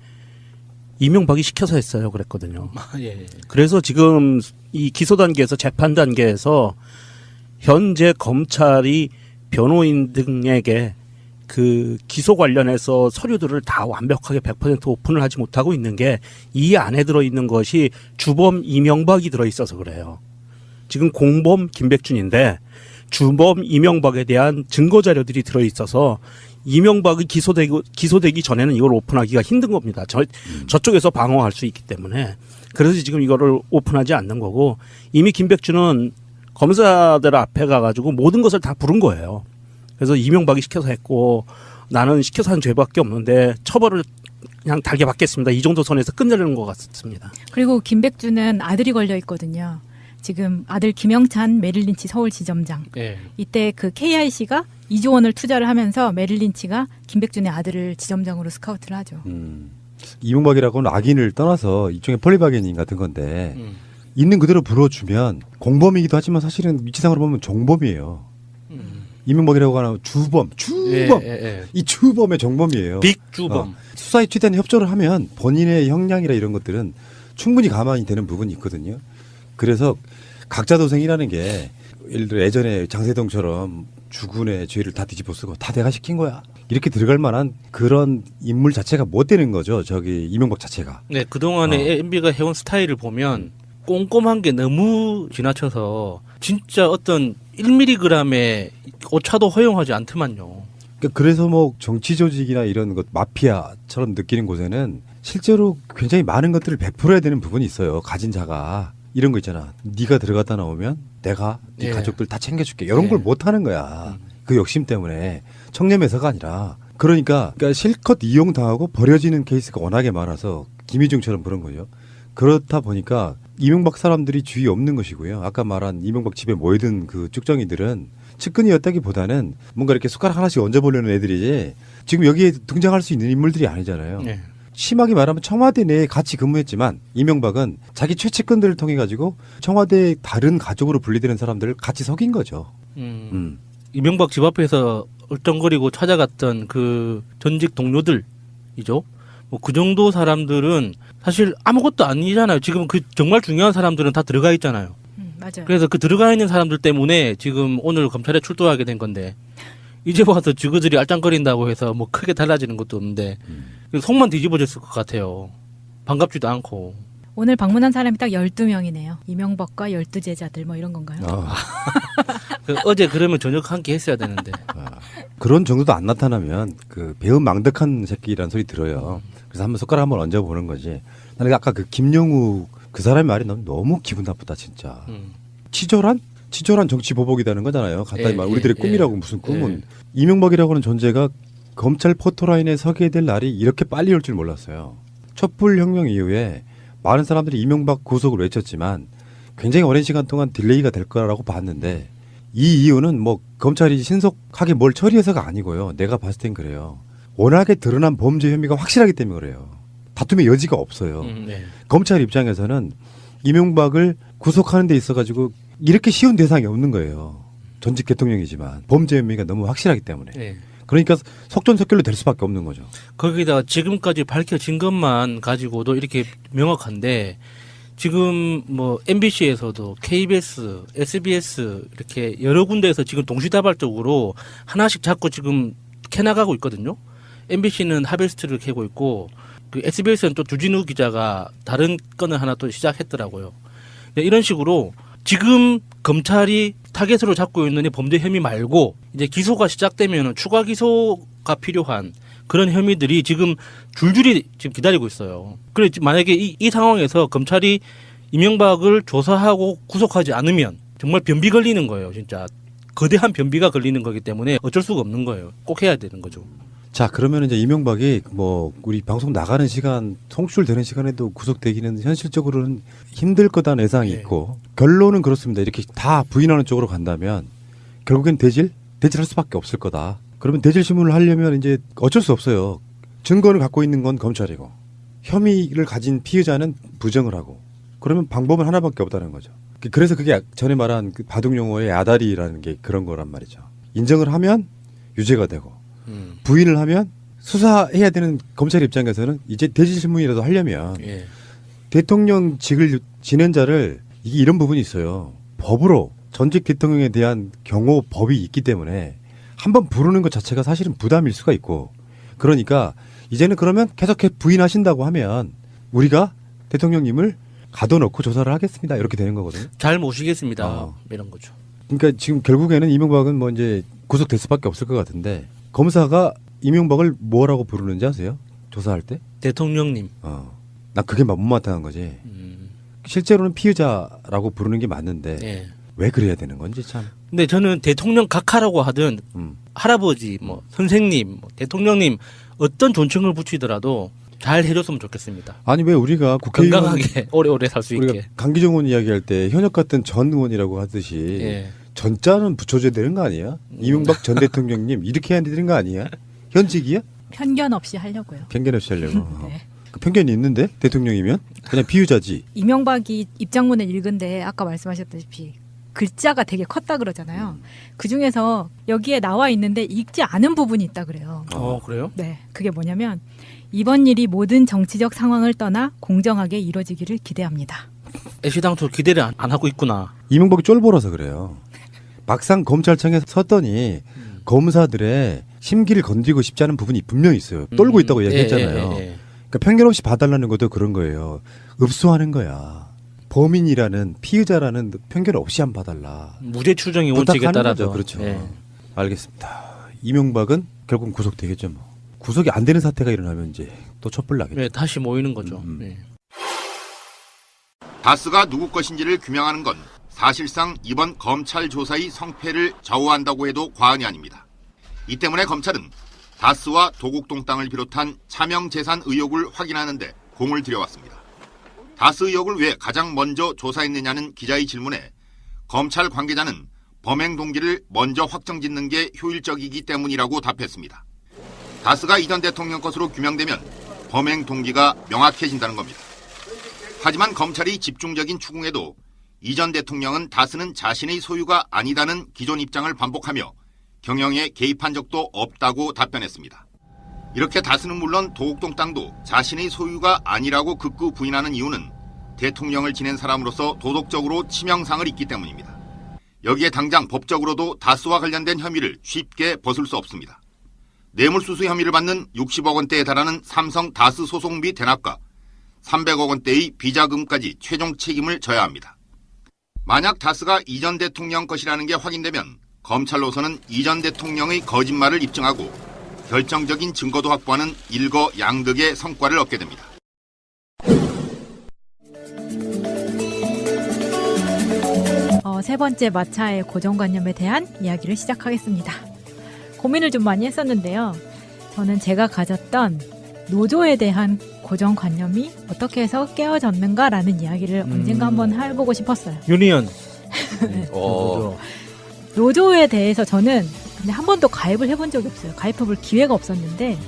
이명박이 시켜서 했어요. 그랬거든요. 예. 그래서 지금 이 기소 단계에서 재판 단계에서 현재 검찰이 변호인 등에게 그 기소 관련해서 서류들을 다 완벽하게 100% 오픈을 하지 못하고 있는 게 이 안에 들어있는 것이 주범 이명박이 들어있어서 그래요. 지금 공범 김백준인데 주범 이명박에 대한 증거 자료들이 들어있어서 이명박이 기소되기 전에는 이걸 오픈하기가 힘든 겁니다. 저쪽에서 방어할 수 있기 때문에. 그래서 지금 이거를 오픈하지 않는 거고 이미 김백준은 검사들 앞에 가가지고 모든 것을 다 부른 거예요. 그래서 이명박이 시켜서 했고 나는 시켜서 한 죄밖에 없는데 처벌을 그냥 달게 받겠습니다. 이 정도 선에서 끝내려는 것 같습니다. 그리고 김백준은 아들이 걸려 있거든요. 지금 아들 김영찬 메릴린치 서울지점장. 예. 이때 그 KIC가 2조 원을 투자를 하면서 메릴린치가 김백준의 아들을 지점장으로 스카우트를 하죠. 이명박이라고는 악인을 떠나서 일종의 폴리바게닝 같은 건데 있는 그대로 불어주면 공범이기도 하지만 사실은 위치상으로 보면 정범이에요. 이명박이라고 하는 주범. 예. 이 주범의 정범이에요. 빅주범. 수사에 최대한 협조를 하면 본인의 형량이라 이런 것들은 충분히 가만히 되는 부분이 있거든요. 그래서 각자도생이라는 게 예를 들어 예전에 장세동처럼 주군의 죄를 다 뒤집어 쓰고 다 내가 시킨 거야. 이렇게 들어갈 만한 그런 인물 자체가 못 되는 거죠. 저기 이명박 자체가. 네, 그동안에 MB가 해온 스타일을 보면 꼼꼼한 게 너무 지나쳐서 진짜 어떤 1mg의 오차도 허용하지 않더만요. 그래서 뭐 정치 조직이나 이런 것 마피아처럼 느끼는 곳에는 실제로 굉장히 많은 것들을 베풀어야 되는 부분이 있어요. 가진 자가. 이런 거 있잖아. 네가 들어갔다 나오면 내가 네 가족들 다 챙겨줄게. 이런 걸 못 하는 거야. 그 욕심 때문에. 청렴해서가 아니라. 그러니까 실컷 이용당하고 버려지는 케이스가 워낙에 많아서 김희중처럼 그런 거죠. 그렇다 보니까 이명박 사람들이 주의 없는 것이고요. 아까 말한 이명박 집에 모이던 그 쭉정이들은 측근이었다기보다는 뭔가 이렇게 숟가락 하나씩 얹어보려는 애들이지 지금 여기에 등장할 수 있는 인물들이 아니잖아요. 네. 심하게 말하면 청와대 내에 같이 근무했지만 이명박은 자기 최측근들을 통해 가지고 청와대의 다른 가족으로 분리되는 사람들을 같이 속인 거죠. 이명박 집 앞에서 얼쩡거리고 찾아갔던 그 전직 동료들이죠. 뭐 그 정도 사람들은 사실 아무것도 아니잖아요. 지금 그 정말 중요한 사람들은 다 들어가 있잖아요. 맞아요. 그래서 그 들어가 있는 사람들 때문에 지금 오늘 검찰에 출두하게 된 건데 이제 와서 저그들이 알짱거린다고 해서 뭐 크게 달라지는 것도 없는데 속만 뒤집어졌을 것 같아요. 반갑지도 않고. 오늘 방문한 사람이 딱 12명이네요. 이명박과 12제자들 뭐 이런 건가요? 어제 그러면 저녁 한 끼 했어야 되는데. 그런 정도도 안 나타나면 그 배은 망덕한 새끼라는 소리 들어요. 그래서 한번 손가락 한번 얹어보는 거지. 나는 아까 그 김영우 그 사람의 말이 너무 기분 나쁘다 진짜. 치졸한 정치 보복이라는 거잖아요. 간단히 말 우리들의 꿈이라고 무슨 꿈은. 이명박이라고 하는 존재가 검찰 포토라인에 서게 될 날이 이렇게 빨리 올 줄 몰랐어요. 촛불혁명 이후에 많은 사람들이 이명박 구속을 외쳤지만 굉장히 오랜 시간 동안 딜레이가 될 거라고 봤는데 이 이유는 뭐 검찰이 신속하게 뭘 처리해서가 아니고요. 내가 봤을 땐 그래요. 워낙에 드러난 범죄 혐의가 확실하기 때문에 그래요. 다툼의 여지가 없어요. 검찰 입장에서는 이명박을 구속하는 데 있어가지고 이렇게 쉬운 대상이 없는 거예요. 전직 대통령이지만 범죄 혐의가 너무 확실하기 때문에. 그러니까 속전속결로 될 수밖에 없는 거죠. 거기다가 지금까지 밝혀진 것만 가지고도 이렇게 명확한데 지금 뭐 MBC에서도 KBS, SBS 이렇게 여러 군데에서 지금 동시다발적으로 하나씩 자꾸 지금 캐나가고 있거든요. MBC는 하베스트를 캐고 있고 그 SBS는 또 주진우 기자가 다른 건을 하나 또 시작했더라고요. 이런 식으로 지금 검찰이 타겟으로 잡고 있는 이 범죄 혐의 말고 이제 기소가 시작되면 추가 기소가 필요한 그런 혐의들이 지금 줄줄이 지금 기다리고 있어요. 그래 만약에 이 상황에서 검찰이 이명박을 조사하고 구속하지 않으면 정말 변비 걸리는 거예요. 진짜 거대한 변비가 걸리는 거기 때문에 어쩔 수가 없는 거예요. 꼭 해야 되는 거죠. 자, 그러면 이제 이명박이 뭐 우리 방송 나가는 시간, 송출되는 시간에도 구속되기는 현실적으로는 힘들 거다는 예상이 있고 결론은 그렇습니다. 이렇게 다 부인하는 쪽으로 간다면 결국엔 대질할 수밖에 없을 거다. 그러면 대질 신문을 하려면 이제 어쩔 수 없어요. 증거를 갖고 있는 건 검찰이고 혐의를 가진 피의자는 부정을 하고 그러면 방법은 하나밖에 없다는 거죠. 그래서 그게 전에 말한 그 바둑 용어의 아다리라는 게 그런 거란 말이죠. 인정을 하면 유죄가 되고 부인을 하면 수사해야 되는 검찰 입장에서는 이제 대질신문이라도 하려면 대통령직을 지낸 자를 이게 이런 부분이 있어요. 법으로 전직 대통령에 대한 경호법이 있기 때문에 한번 부르는 것 자체가 사실은 부담일 수가 있고 그러니까 이제는 그러면 계속 부인하신다고 하면 우리가 대통령님을 가둬놓고 조사를 하겠습니다. 이렇게 되는 거거든요. 잘 모시겠습니다. 이런 거죠. 그러니까 지금 결국에는 이명박은 뭐 이제 구속될 수밖에 없을 것 같은데 검사가 이명박을 뭐라고 부르는지 아세요? 조사할 때? 대통령님. 나 그게 못마땅한 거지. 실제로는 피의자라고 부르는 게 맞는데 왜 그래야 되는 건지 참. 근데 저는 대통령 각하라고 하든 할아버지, 뭐 선생님, 뭐 대통령님 어떤 존칭을 붙이더라도 잘 해줬으면 좋겠습니다. 아니 왜 우리가 국회의원 건강하게 오래오래 살 수 있게. 강기정원 이야기할 때 현역 같은 전 의원이라고 하듯이 전자는 붙여줘야 되는 거 아니야? 이명박 전 대통령님 이렇게 해야 되는 거 아니야? 현직이야? 편견 없이 하려고요. 편견 없이 하려고. 그 편견이 있는데 대통령이면 그냥 피의자지. 이명박이 입장문을 읽은데 아까 말씀하셨다시피 글자가 되게 컸다 그러잖아요. 그중에서 여기에 나와 있는데 읽지 않은 부분이 있다 그래요. 그래요? 네. 그게 뭐냐면 이번 일이 모든 정치적 상황을 떠나 공정하게 이루어지기를 기대합니다. 애시당초 기대를 안 하고 있구나. 이명박이 쫄보라서 그래요. 막상 검찰청에 섰더니 검사들의 심기를 건드리고 싶지 않은 부분이 분명히 있어요. 떨고 있다고 얘기했잖아요. 그러니까 편견 없이 봐달라는 것도 그런 거예요. 읍소하는 거야. 범인이라는 피의자라는 편견 없이 안 봐달라. 무죄 추정이 원칙에 따라서. 그렇죠. 알겠습니다. 이명박은 결국 구속되겠죠. 뭐. 구속이 안 되는 사태가 일어나면 이제 또 촛불 나겠죠. 다시 모이는 거죠. 다스가 누구 것인지를 규명하는 건 사실상 이번 검찰 조사의 성패를 좌우한다고 해도 과언이 아닙니다. 이 때문에 검찰은 다스와 도곡동 땅을 비롯한 차명 재산 의혹을 확인하는 데 공을 들여왔습니다. 다스 의혹을 왜 가장 먼저 조사했느냐는 기자의 질문에 검찰 관계자는 범행 동기를 먼저 확정짓는 게 효율적이기 때문이라고 답했습니다. 다스가 이전 대통령 것으로 규명되면 범행 동기가 명확해진다는 겁니다. 하지만 검찰이 집중적인 추궁에도 이전 대통령은 다스는 자신의 소유가 아니다는 기존 입장을 반복하며 경영에 개입한 적도 없다고 답변했습니다. 이렇게 다스는 물론 도곡동 땅도 자신의 소유가 아니라고 극구 부인하는 이유는 대통령을 지낸 사람으로서 도덕적으로 치명상을 입기 때문입니다. 여기에 당장 법적으로도 다스와 관련된 혐의를 쉽게 벗을 수 없습니다. 뇌물수수 혐의를 받는 60억 원대에 달하는 삼성 다스 소송비 대납과 300억 원대의 비자금까지 최종 책임을 져야 합니다. 만약 다스가 이 전 대통령 것이라는 게 확인되면 검찰로서는 이 전 대통령의 거짓말을 입증하고 결정적인 증거도 확보하는 일거양득의 성과를 얻게 됩니다. 세 번째 마차의 고정관념에 대한 이야기를 시작하겠습니다. 고민을 좀 많이 했었는데요. 저는 제가 가졌던 노조에 대한 고정관념이 어떻게 해서 깨어졌는가라는 이야기를 언젠가 한번 해보고 싶었어요. 유니언. 노조에 대해서 저는 근데 한 번도 가입을 해본 적이 없어요. 가입해볼 기회가 없었는데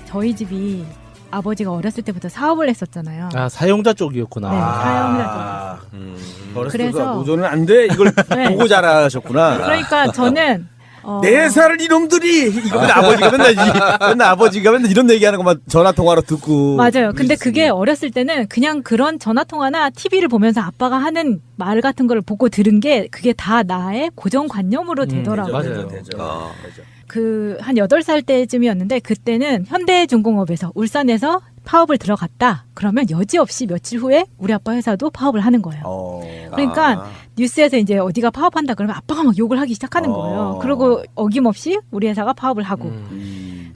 저희 집이 아버지가 어렸을 때부터 사업을 했었잖아요. 아, 사용자 쪽이었구나. 네, 사용자 쪽. 그래서 노조는 안 돼. 이걸 네. 보고 자라셨구나. 그러니까 저는 내 살을 이놈들이 이거 맨날 아버지가 맨날 이런 얘기하는 것만 전화 통화로 듣고. 맞아요. 근데 그게 어렸을 때는 그냥 그런 전화 통화나 TV를 보면서 아빠가 하는 말 같은 걸 보고 들은 게 그게 다 나의 고정관념으로 되더라고요. 맞아요. 되죠. 그 한 8살 때쯤이었는데 그때는 현대중공업에서 울산에서 파업을 들어갔다. 그러면 여지없이 며칠 후에 우리 아빠 회사도 파업을 하는 거예요. 그러니까 뉴스에서 이제 어디가 파업한다 그러면 아빠가 막 욕을 하기 시작하는 거예요. 그리고 어김없이 우리 회사가 파업을 하고.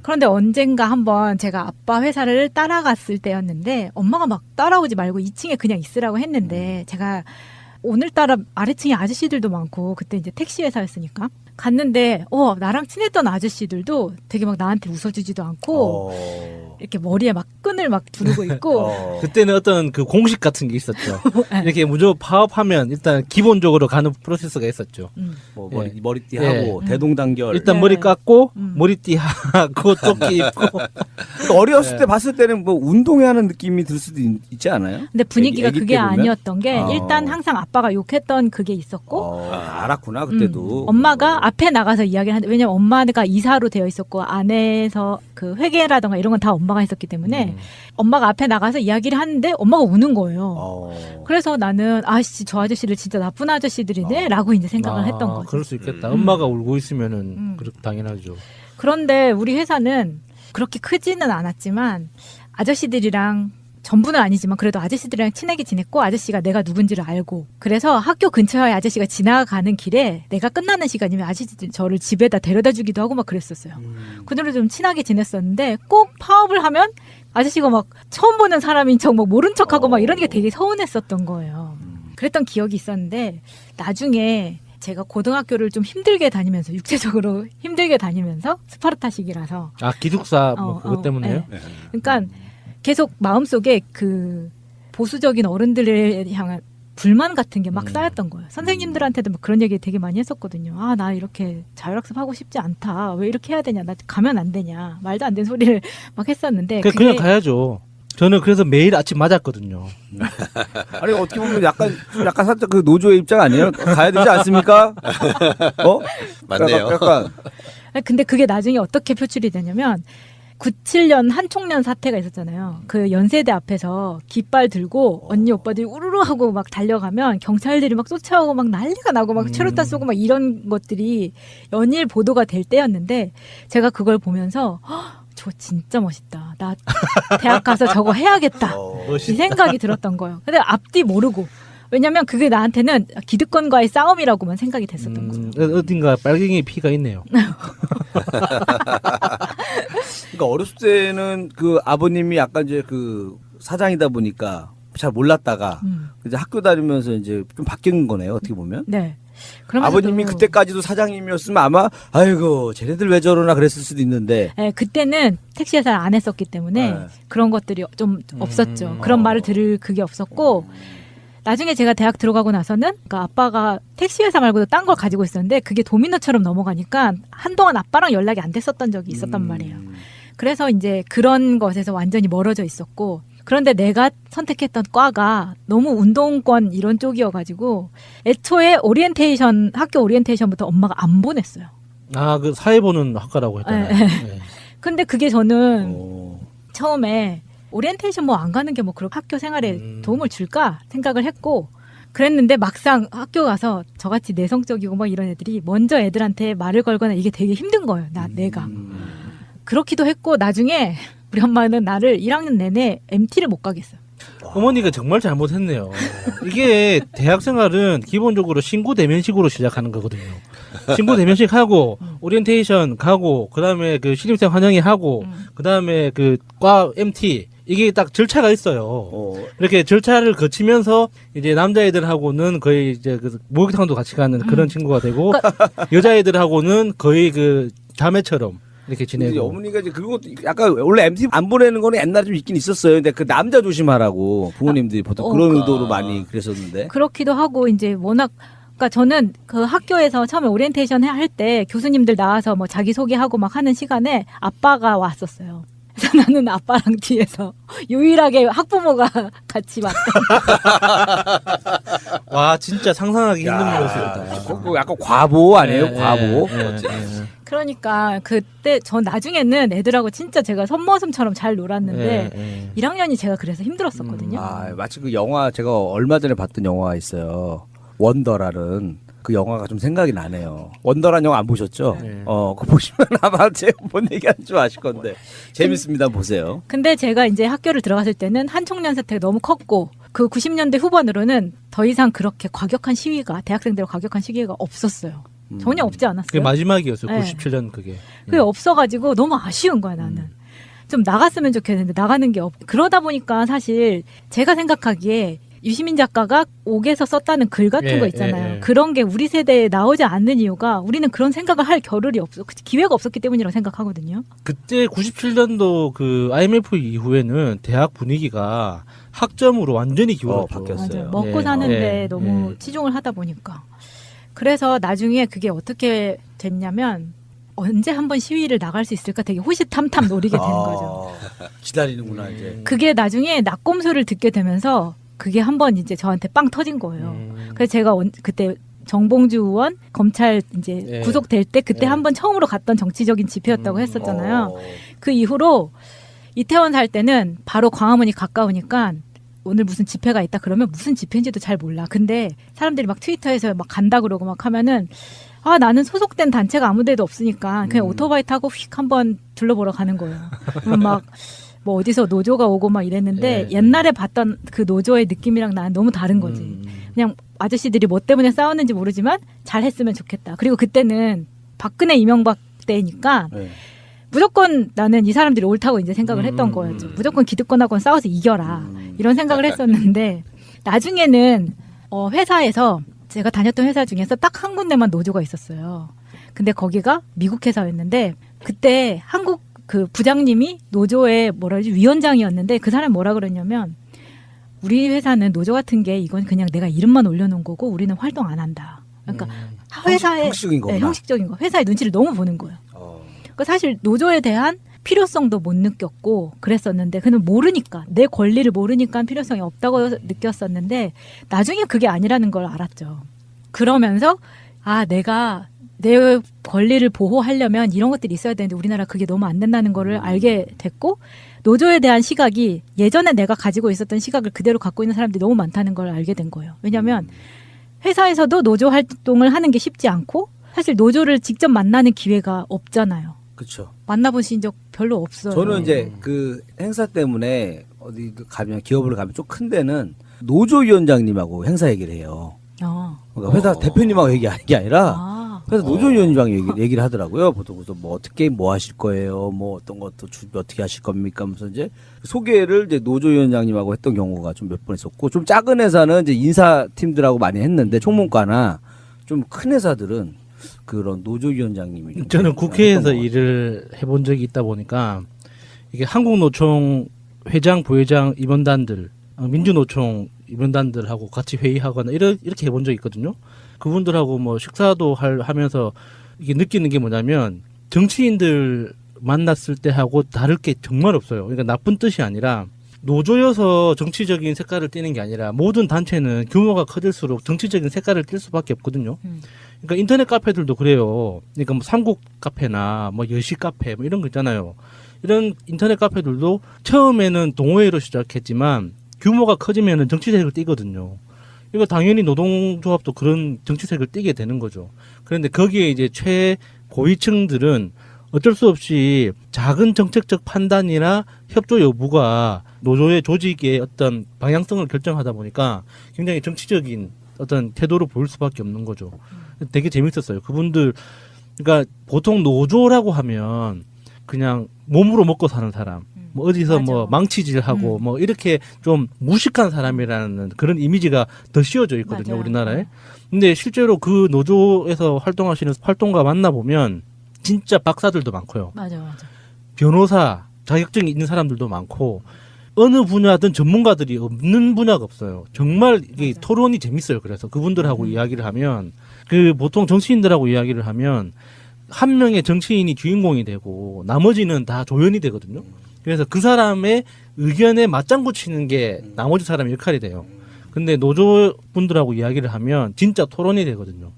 그런데 언젠가 한번 제가 아빠 회사를 따라갔을 때였는데 엄마가 막 따라오지 말고 2층에 그냥 있으라고 했는데 제가 오늘따라 아래층에 아저씨들도 많고 그때 이제 택시 회사였으니까 갔는데 나랑 친했던 아저씨들도 되게 막 나한테 웃어주지도 않고 이렇게 머리에 막 끈을 막 두르고 있고 그때는 어떤 그 공식 같은 게 있었죠. 이렇게 무조건 파업하면 일단 기본적으로 가는 프로세스가 있었죠. 뭐 머리띠 하고 대동단결. 일단 머리 깎고 머리띠 하고 조끼 입고. 어렸을 때 봤을 때는 뭐 운동회 하는 느낌이 들 수도 있지 않아요? 근데 분위기가 그게 아니었던 게 일단 항상 아빠가 욕했던 그게 있었고 알았구나 그때도. 엄마가 앞에 나가서 이야기를 하는데 왜냐면 엄마가 이사로 되어 있었고 안에서 그 회계라던가 이런 건 다 엄마가 했었기 때문에 엄마가 앞에 나가서 이야기를 하는데 엄마가 우는 거예요. 그래서 나는 아씨 저 아저씨들 진짜 나쁜 아저씨들이네 라고 이제 생각을 했던 거죠. 그럴 수 있겠다. 엄마가 울고 있으면은 그렇게 당연하죠. 그런데 우리 회사는 그렇게 크지는 않았지만 아저씨들이랑 전부는 아니지만 그래도 아저씨들이랑 친하게 지냈고 아저씨가 내가 누군지를 알고 그래서 학교 근처에 아저씨가 지나가는 길에 내가 끝나는 시간이면 아저씨들이 저를 집에다 데려다 주기도 하고 막 그랬었어요. 그들을 좀 친하게 지냈었는데 꼭 파업을 하면 아저씨가 막 처음 보는 사람인 척 막 모른 척하고 막 이런 게 되게 서운했었던 거예요. 그랬던 기억이 있었는데 나중에 제가 고등학교를 좀 힘들게 다니면서 육체적으로 힘들게 다니면서 스파르타식이라서 기숙사 뭐 그것 때문에요? 네. 그러니까 계속 마음속에 그 보수적인 어른들을 향한 불만 같은 게 막 쌓였던 거예요. 선생님들한테도 막 그런 얘기 되게 많이 했었거든요. 나 이렇게 자율학습 하고 싶지 않다. 왜 이렇게 해야 되냐. 나 가면 안 되냐. 말도 안 되는 소리를 막 했었는데. 그냥 가야죠. 저는 그래서 매일 아침 맞았거든요. 아니 어떻게 보면 약간 살짝 그 노조의 입장 아니에요? 가야 되지 않습니까? 맞네요. 약간. 근데 그게 나중에 어떻게 표출이 되냐면 97년 한총련 사태가 있었잖아요. 그 연세대 앞에서 깃발 들고 언니 오빠들이 우르르 하고 막 달려가면 경찰들이 막 쫓아오고 막 난리가 나고 막 최루탄 쏘고 막 이런 것들이 연일 보도가 될 때였는데 제가 그걸 보면서 저 진짜 멋있다. 나 대학 가서 저거 해야겠다. 이 생각이 들었던 거예요. 근데 앞뒤 모르고. 왜냐면 그게 나한테는 기득권과의 싸움이라고만 생각이 됐었던 거죠. 어딘가 빨갱이 피가 있네요. 그러니까 어렸을 때는 그 아버님이 약간 이제 그 사장이다 보니까 잘 몰랐다가 이제 학교 다니면서 이제 좀 바뀐 거네요. 어떻게 보면. 네. 아버님이 그때까지도 사장님이었으면 아마 아이고 쟤네들 왜 저러나 그랬을 수도 있는데. 네, 그때는 택시회사를 안 했었기 때문에 그런 것들이 좀 없었죠. 그런 말을 들을 그게 없었고 나중에 제가 대학 들어가고 나서는 그러니까 아빠가 택시회사 말고도 딴 걸 가지고 있었는데 그게 도미노처럼 넘어가니까 한동안 아빠랑 연락이 안 됐었던 적이 있었단 말이에요. 그래서 이제 그런 것에서 완전히 멀어져 있었고 그런데 내가 선택했던 과가 너무 운동권 이런 쪽이어가지고 애초에 학교 오리엔테이션부터 엄마가 안 보냈어요. 그 사회 보는 학과라고 했잖아요. 네. 근데 그게 저는 처음에 오리엔테이션 뭐 안 가는 게 뭐 그런 학교 생활에 도움을 줄까 생각을 했고 그랬는데 막상 학교 가서 저같이 내성적이고 뭐 이런 애들이 먼저 애들한테 말을 걸거나 이게 되게 힘든 거예요. 내가. 그렇기도 했고 나중에 우리 엄마는 나를 1학년 내내 MT를 못 가겠어요. 어머니가 정말 잘못했네요. 이게 대학 생활은 기본적으로 신고 대면식으로 시작하는 거거든요. 신고 대면식 하고 오리엔테이션 가고 그다음에 그 신입생 환영회 하고 그다음에 그 과 MT 이게 딱 절차가 있어요. 이렇게 절차를 거치면서 이제 남자애들하고는 거의 이제 그 목욕탕도 같이 가는 그런 친구가 되고 여자애들하고는 거의 그 자매처럼 이렇게 지내고. 어머니가 이제 그거 약간 원래 MT 안 보내는 거는 옛날에 좀 있긴 있었어요. 근데 그 남자 조심하라고 부모님들이 보통 그런 의도로 많이 그랬었는데. 그렇기도 하고 이제 워낙 그러니까 저는 그 학교에서 처음에 오리엔테이션 할 때 교수님들 나와서 뭐 자기 소개하고 막 하는 시간에 아빠가 왔었어요. 그래서 나는 아빠랑 뒤에서 유일하게 학부모가 같이 왔던. 와 진짜 상상하기 힘든 모습이다. 그거 약간 과보 아니에요? 과보. 그러니까 그때 저 나중에는 애들하고 진짜 제가 손머슴처럼 잘 놀았는데 1학년이 제가 그래서 힘들었었거든요. 마치 그 영화 제가 얼마 전에 봤던 영화 있어요. 원더라는 그 영화가 좀 생각이 나네요. 원더라는 영화 안 보셨죠? 그거 보시면 아마 제가 뭔 얘기하는 줄 아실 건데 재밌습니다. 보세요. 근데 제가 이제 학교를 들어갔을 때는 한총련 사태가 너무 컸고 그 90년대 후반으로는 더 이상 그렇게 과격한 시위가 대학생들 과격한 시위가 없었어요. 전혀 없지 않았어요. 그게 마지막이었어요. 네. 97년 그게. 그게 없어가지고 너무 아쉬운 거야 나는. 좀 나갔으면 좋겠는데 나가는 게 그러다 보니까 사실 제가 생각하기에 유시민 작가가 옥에서 썼다는 글 같은 거 있잖아요. 그런 게 우리 세대에 나오지 않는 이유가 우리는 그런 생각을 할 겨를이 기회가 없었기 때문이라고 생각하거든요. 그때 97년도 그 IMF 이후에는 대학 분위기가 학점으로 완전히 기울었죠. 바뀌었어요. 맞아요. 먹고 사는데 너무 치중을 하다 보니까. 그래서 나중에 그게 어떻게 됐냐면 언제 한번 시위를 나갈 수 있을까 되게 호시탐탐 노리게 되는 거죠. 기다리는구나 이제. 그게 나중에 낙곰소를 듣게 되면서 그게 한번 이제 저한테 빵 터진 거예요. 그래서 제가 그때 정봉주 의원 검찰 이제 구속될 때 그때 한번 처음으로 갔던 정치적인 집회였다고 했었잖아요. 그 이후로 이태원 살 때는 바로 광화문이 가까우니까 오늘 무슨 집회가 있다 그러면 무슨 집회인지도 잘 몰라. 근데 사람들이 막 트위터에서 막 간다 그러고 막 하면은 나는 소속된 단체가 아무 데도 없으니까 그냥 오토바이 타고 휙 한번 둘러보러 가는 거예요. 그러면 막 뭐 어디서 노조가 오고 막 이랬는데 옛날에 봤던 그 노조의 느낌이랑 나는 너무 다른 거지. 그냥 아저씨들이 뭐 때문에 싸웠는지 모르지만 잘했으면 좋겠다. 그리고 그때는 박근혜 이명박 때니까 무조건 나는 이 사람들이 옳다고 이제 생각을 했던 거였죠. 무조건 기득권하고는 싸워서 이겨라. 이런 생각을 했었는데 나중에는 회사에서 제가 다녔던 회사 중에서 딱 한 군데만 노조가 있었어요. 근데 거기가 미국 회사였는데 그때 한국 그 부장님이 노조의 위원장이었는데 그 사람이 뭐라 그러냐면 우리 회사는 노조 같은 게 이건 그냥 내가 이름만 올려놓은 거고 우리는 활동 안 한다. 그러니까 회사의 형식적인 거구나. 형식적인 거. 회사의 눈치를 너무 보는 거예요. 그러니까 사실 노조에 대한 필요성도 못 느꼈고 그랬었는데 그는 모르니까 내 권리를 모르니까 필요성이 없다고 느꼈었는데 나중에 그게 아니라는 걸 알았죠. 그러면서 내가 내 권리를 보호하려면 이런 것들이 있어야 되는데 우리나라 그게 너무 안 된다는 거를 알게 됐고 노조에 대한 시각이 예전에 내가 가지고 있었던 시각을 그대로 갖고 있는 사람들이 너무 많다는 걸 알게 된 거예요. 왜냐하면 회사에서도 노조 활동을 하는 게 쉽지 않고 사실 노조를 직접 만나는 기회가 없잖아요. 그렇죠. 만나보신 적 별로 없어요. 저는 이제 그 행사 때문에 어디 가면 기업을 가면 좀 큰 데는 노조위원장님하고 행사 얘기를 해요. 그러니까 회사 대표님하고 얘기하는 게 아니라 회사 노조위원장 얘기를 하더라고요. 보통 뭐 어떻게 뭐 하실 거예요, 뭐 어떤 것도 준비 어떻게 하실 겁니까? 하면서 이제 소개를 이제 노조위원장님하고 했던 경우가 좀 몇 번 있었고 좀 작은 회사는 이제 인사팀들하고 많이 했는데 총무과나 좀 큰 회사들은 그런 노조위원장님이 저는 국회에서 일을 해본 적이 있다 보니까 이게 한국노총 회장, 부회장 임원단들, 민주노총 임원단들하고 같이 회의하거나 이렇게 해본 적이 있거든요. 그분들하고 뭐 식사도 하면서 이게 느끼는 게 뭐냐면 정치인들 만났을 때 하고 다를 게 정말 없어요. 그러니까 나쁜 뜻이 아니라 노조여서 정치적인 색깔을 띠는 게 아니라 모든 단체는 규모가 커질수록 정치적인 색깔을 띌 수밖에 없거든요. 그러니까 인터넷 카페들도 그래요. 그러니까 뭐 삼국 카페나 뭐 여시 카페 뭐 이런 거 있잖아요. 이런 인터넷 카페들도 처음에는 동호회로 시작했지만 규모가 커지면은 정치색을 띠거든요. 이거 당연히 노동조합도 그런 정치색을 띠게 되는 거죠. 그런데 거기에 이제 최고위층들은 어쩔 수 없이 작은 정책적 판단이나 협조 여부가 노조의 조직의 어떤 방향성을 결정하다 보니까 굉장히 정치적인 어떤 태도를 보일 수밖에 없는 거죠. 되게 재밌었어요. 그분들, 그러니까 보통 노조라고 하면 그냥 몸으로 먹고 사는 사람, 뭐 어디서 뭐 망치질하고 뭐 이렇게 좀 무식한 사람이라는 그런 이미지가 더 씌워져 있거든요, 우리나라에. 근데 실제로 그 노조에서 활동하시는 활동가 만나보면 진짜 박사들도 많고요. 맞아. 변호사 자격증이 있는 사람들도 많고 어느 분야든 전문가들이 없는 분야가 없어요. 정말 이게 토론이 재밌어요. 그래서 그분들하고 이야기를 하면 그 보통 정치인들하고 이야기를 하면 한 명의 정치인이 주인공이 되고 나머지는 다 조연이 되거든요. 그래서 그 사람의 의견에 맞장구 치는 게 나머지 사람의 역할이 돼요. 근데 노조분들하고 이야기를 하면 진짜 토론이 되거든요.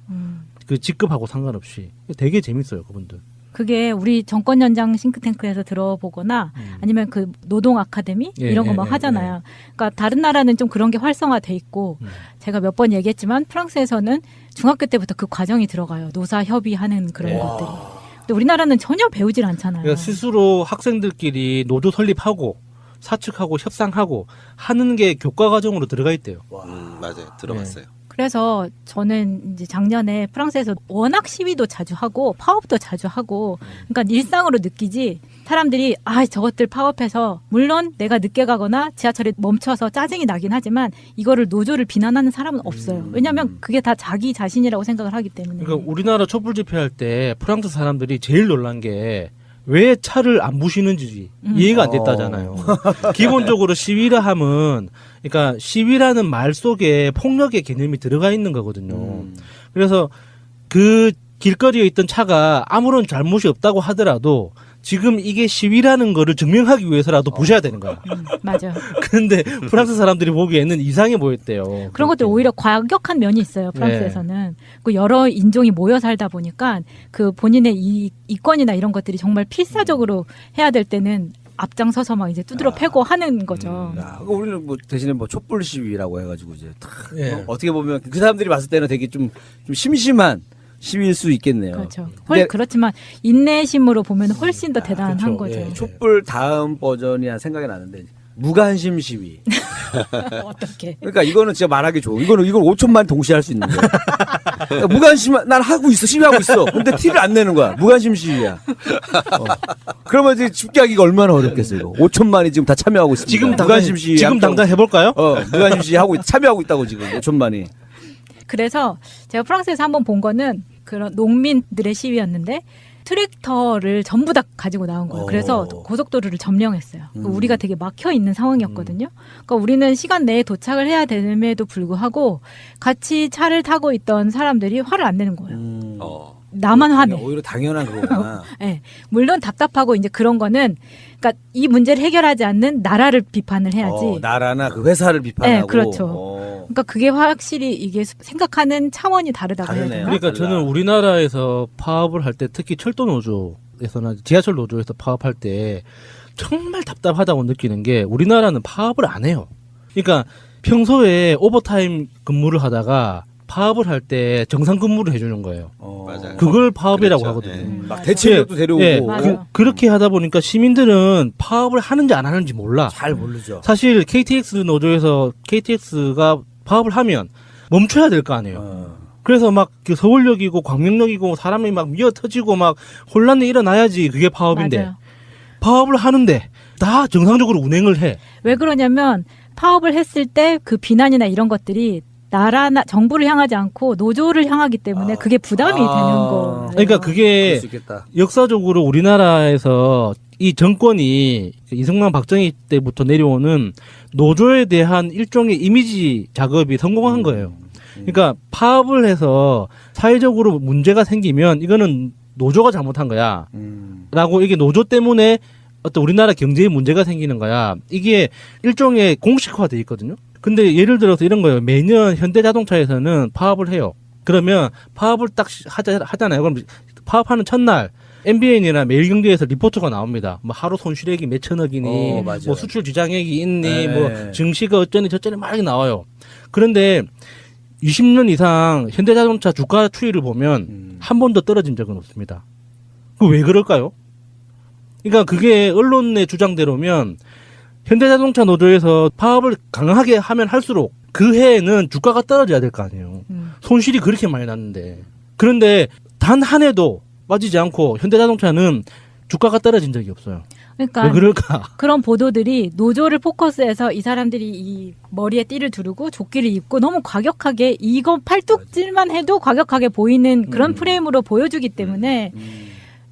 그 직급하고 상관없이. 되게 재밌어요, 그분들. 그게 우리 정권 연장 싱크탱크에서 들어보거나 아니면 그 노동 아카데미 이런 거 막 하잖아요. 그러니까 다른 나라는 좀 그런 게 활성화돼 있고 제가 몇 번 얘기했지만 프랑스에서는 중학교 때부터 그 과정이 들어가요. 노사 협의하는 그런 것들이. 근데 우리나라는 전혀 배우질 않잖아요. 그러니까 스스로 학생들끼리 노조 설립하고 사측하고 협상하고 하는 게 교과 과정으로 들어가 있대요. 맞아요. 들어봤어요. 그래서 저는 이제 작년에 프랑스에서 워낙 시위도 자주 하고 파업도 자주 하고 그러니까 일상으로 느끼지 사람들이 저것들 파업해서 물론 내가 늦게 가거나 지하철에 멈춰서 짜증이 나긴 하지만 이거를 노조를 비난하는 사람은 없어요. 왜냐하면 그게 다 자기 자신이라고 생각을 하기 때문에. 그러니까 우리나라 촛불 집회할 때 프랑스 사람들이 제일 놀란 게 왜 차를 안 부시는지 이해가 안 됐다잖아요. 기본적으로 시위라 함은 그러니까 시위라는 말 속에 폭력의 개념이 들어가 있는 거거든요. 그래서 그 길거리에 있던 차가 아무런 잘못이 없다고 하더라도 지금 이게 시위라는 거를 증명하기 위해서라도 부셔야 되는 거야. 맞아. 근데 프랑스 사람들이 보기에는 이상해 보였대요. 그런 것들 오히려 과격한 면이 있어요. 프랑스에서는. 그 여러 인종이 모여 살다 보니까 그 본인의 이권이나 이런 것들이 정말 필사적으로 해야 될 때는 앞장서서 막 이제 두드러 패고 하는 거죠. 우리는 뭐 대신에 뭐 촛불 시위라고 해가지고 이제 어떻게 보면 그 사람들이 봤을 때는 되게 좀 심심한 시위일 수 있겠네요. 그렇죠. 그렇지만 인내심으로 보면 훨씬 더 대단한 거죠. 촛불 다음 버전이 생각이 나는데 무관심 시위. 어떻게? 그러니까 이거는 진짜 말하기 좋아. 이건 5천만 동시에 할 수 있는 거야. 그러니까 무관심, 난 하고 있어, 시위하고 있어. 근데 티를 안 내는 거야. 무관심 시위야. 그러면 이제 집계 하기가 얼마나 어렵겠어, 이거. 5천만이 지금 다 참여하고 있습니다. 지금 무관심 시위. 지금 당장 해볼까요? 무관심 시위 참여하고 있다고 지금 5천만이. 그래서 제가 프랑스에서 한번 본 거는 그런 농민들의 시위였는데 트랙터를 전부 다 가지고 나온 거예요. 그래서 고속도로를 점령했어요. 우리가 되게 막혀 있는 상황이었거든요. 그러니까 우리는 시간 내에 도착을 해야 됨에도 불구하고 같이 차를 타고 있던 사람들이 화를 안 내는 거예요. 나만 화내. 오히려 당연한 거구나. 네. 물론 답답하고 이제 그런 거는 그러니까 이 문제를 해결하지 않는 나라를 비판을 해야지. 나라나 그 회사를 비판하고. 네, 그렇죠. 그러니까 그게 확실히 이게 생각하는 차원이 다르다고 해야 되나? 그러니까 저는 우리나라에서 파업을 할 때 특히 철도 노조에서나 지하철 노조에서 파업할 때 정말 답답하다고 느끼는 게 우리나라는 파업을 안 해요. 그러니까 평소에 오버타임 근무를 하다가 파업을 할 때 정상 근무를 해주는 거예요. 맞아요. 그걸 파업이라고 그렇죠. 하거든요. 막 대체력도 데려오고. 그렇게 하다 보니까 시민들은 파업을 하는지 안 하는지 몰라. 잘 모르죠. 사실 KTX 노조에서 KTX가 파업을 하면 멈춰야 될 거 아니에요. 그래서 막 서울역이고 광명역이고 사람이 막 미어 터지고 막 혼란이 일어나야지 그게 파업인데 맞아요. 파업을 하는데 다 정상적으로 운행을 해. 왜 그러냐면 파업을 했을 때 그 비난이나 이런 것들이 나라나 정부를 향하지 않고 노조를 향하기 때문에 그게 부담이 되는 거. 그러니까 그게 역사적으로 우리나라에서 이 정권이 이승만 박정희 때부터 내려오는 노조에 대한 일종의 이미지 작업이 성공한 거예요. 그러니까 파업을 해서 사회적으로 문제가 생기면 이거는 노조가 잘못한 거야. 라고 이게 노조 때문에 어떤 우리나라 경제에 문제가 생기는 거야. 이게 일종의 공식화돼 있거든요. 근데 예를 들어서 이런 거예요. 매년 현대자동차에서는 파업을 해요. 그러면 파업을 딱 하잖아요. 그럼 파업하는 첫날 MBN이나 매일경제에서 리포트가 나옵니다. 뭐 하루 손실액이 몇 천억이니, 뭐 수출 지장액이 있니, 뭐 증시가 어쩌니 저쩌니 막 나와요. 그런데 20년 이상 현대자동차 주가 추이를 보면 한 번도 떨어진 적은 없습니다. 그 왜 그럴까요? 그러니까 그게 언론의 주장대로면 현대자동차 노조에서 파업을 강하게 하면 할수록 그 해에는 주가가 떨어져야 될 거 아니에요. 손실이 그렇게 많이 났는데. 그런데 단 한 해도 빠지지 않고 현대자동차는 주가가 떨어진 적이 없어요. 그러니까 왜 그럴까? 그런 보도들이 노조를 포커스해서 이 사람들이 이 머리에 띠를 두르고 조끼를 입고 너무 과격하게 이거 팔뚝질만 해도 과격하게 보이는 그런 프레임으로 보여주기 때문에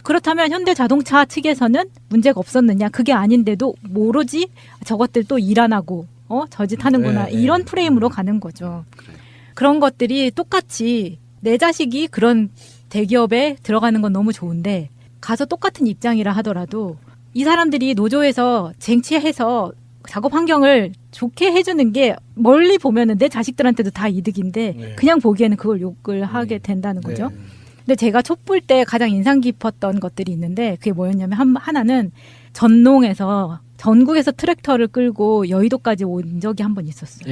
그렇다면 현대자동차 측에서는 문제가 없었느냐? 그게 아닌데도 모르지 저것들 또 일 안 하고 저짓 하는구나 이런 프레임으로 가는 거죠. 그런 것들이 똑같이 내 자식이 그런 대기업에 들어가는 건 너무 좋은데 가서 똑같은 입장이라 하더라도 이 사람들이 노조에서 쟁취해서 작업 환경을 좋게 해주는 게 멀리 보면은 내 자식들한테도 다 이득인데 그냥 보기에는 그걸 욕을 하게 된다는 거죠. 근데 제가 촛불 때 가장 인상 깊었던 것들이 있는데 그게 뭐였냐면 하나는 전농에서 전국에서 트랙터를 끌고 여의도까지 온 적이 한 번 있었어요.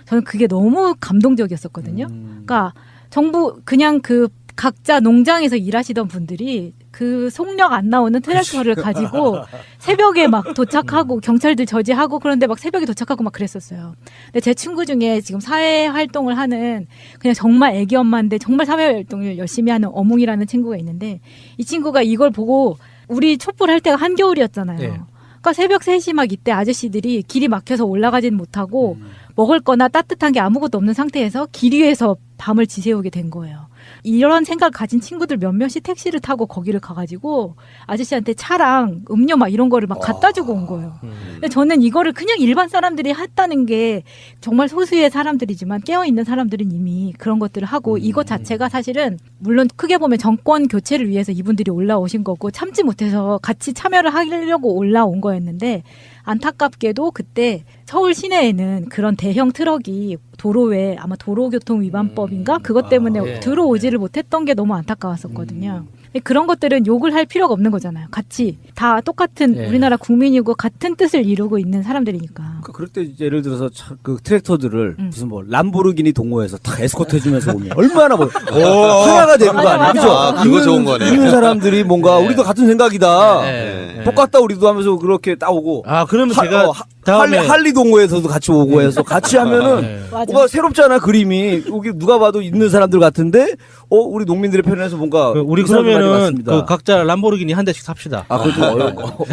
저는 그게 너무 감동적이었었거든요. 그러니까 정부 그냥 그 각자 농장에서 일하시던 분들이 그 속력 안 나오는 트랙터를 가지고 새벽에 막 도착하고 경찰들 저지하고 그런데 막 새벽에 도착하고 막 그랬었어요. 근데 제 친구 중에 지금 사회 활동을 하는 그냥 정말 애기 엄마인데 정말 사회 활동을 열심히 하는 어묵이라는 친구가 있는데 이 친구가 이걸 보고 우리 촛불 할 때가 한겨울이었잖아요. 그러니까 새벽 3시 막 이때 아저씨들이 길이 막혀서 올라가진 못하고 먹을 거나 따뜻한 게 아무것도 없는 상태에서 길 위에서 밤을 지새우게 된 거예요. 이런 생각을 가진 친구들 몇몇이 택시를 타고 거기를 가가지고 아저씨한테 차랑 음료 막 이런 거를 막 갖다 주고 온 거예요. 근데 저는 이거를 그냥 일반 사람들이 했다는 게 정말 소수의 사람들이지만 깨어있는 사람들은 이미 그런 것들을 하고 이것 자체가 사실은 물론 크게 보면 정권 교체를 위해서 이분들이 올라오신 거고 참지 못해서 같이 참여를 하려고 올라온 거였는데 안타깝게도 그때 서울 시내에는 그런 대형 트럭이 도로에 아마 도로교통위반법인가 그것 때문에 들어오지를 못했던 게 너무 안타까웠었거든요. 근데 그런 것들은 욕을 할 필요가 없는 거잖아요. 같이 다 똑같은 우리나라 국민이고 같은 뜻을 이루고 있는 사람들이니까. 그럴 때 예를 들어서 그 트랙터들을 무슨 뭐 람보르기니 동호회에서 다 에스코트 해주면서 오면 얼마나 뭐 하나가 되는 거 아니에요? 그죠? 아, 그거 좋은 거네요. 있는 사람들이 뭔가 우리도 같은 생각이다. 똑같다 우리도 하면서 그렇게 따오고. 아 그러면 제가 다음에 할리 동호회에서도 같이 오고 해서 같이 하면은 뭔가 새롭잖아 그림이. 여기 누가 봐도 있는 사람들 같은데 우리 농민들의 편에서 뭔가 우리 그러면은 그 각자 람보르기니 한 대씩 삽시다. 아 그거 좀 어렵고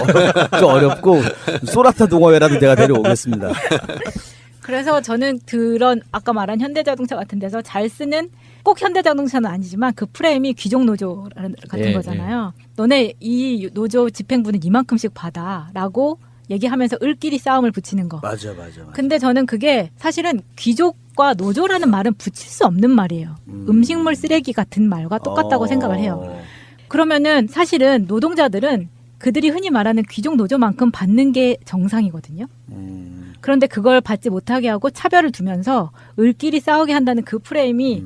좀 어렵고 소나타 동호회라도 제가 데려오겠습니다. 그래서 저는 그런 아까 말한 현대자동차 같은 데서 잘 쓰는 꼭 현대자동차는 아니지만 그 프레임이 귀족노조 같은 거잖아요. 너네 이 노조 집행부는 이만큼씩 받아라고 얘기하면서 을끼리 싸움을 붙이는 거. 맞아. 근데 저는 그게 사실은 귀족과 노조라는 말은 붙일 수 없는 말이에요. 음식물 쓰레기 같은 말과 똑같다고 생각을 해요. 그러면은 사실은 노동자들은 그들이 흔히 말하는 귀족 노조만큼 받는 게 정상이거든요. 그런데 그걸 받지 못하게 하고 차별을 두면서 을끼리 싸우게 한다는 그 프레임이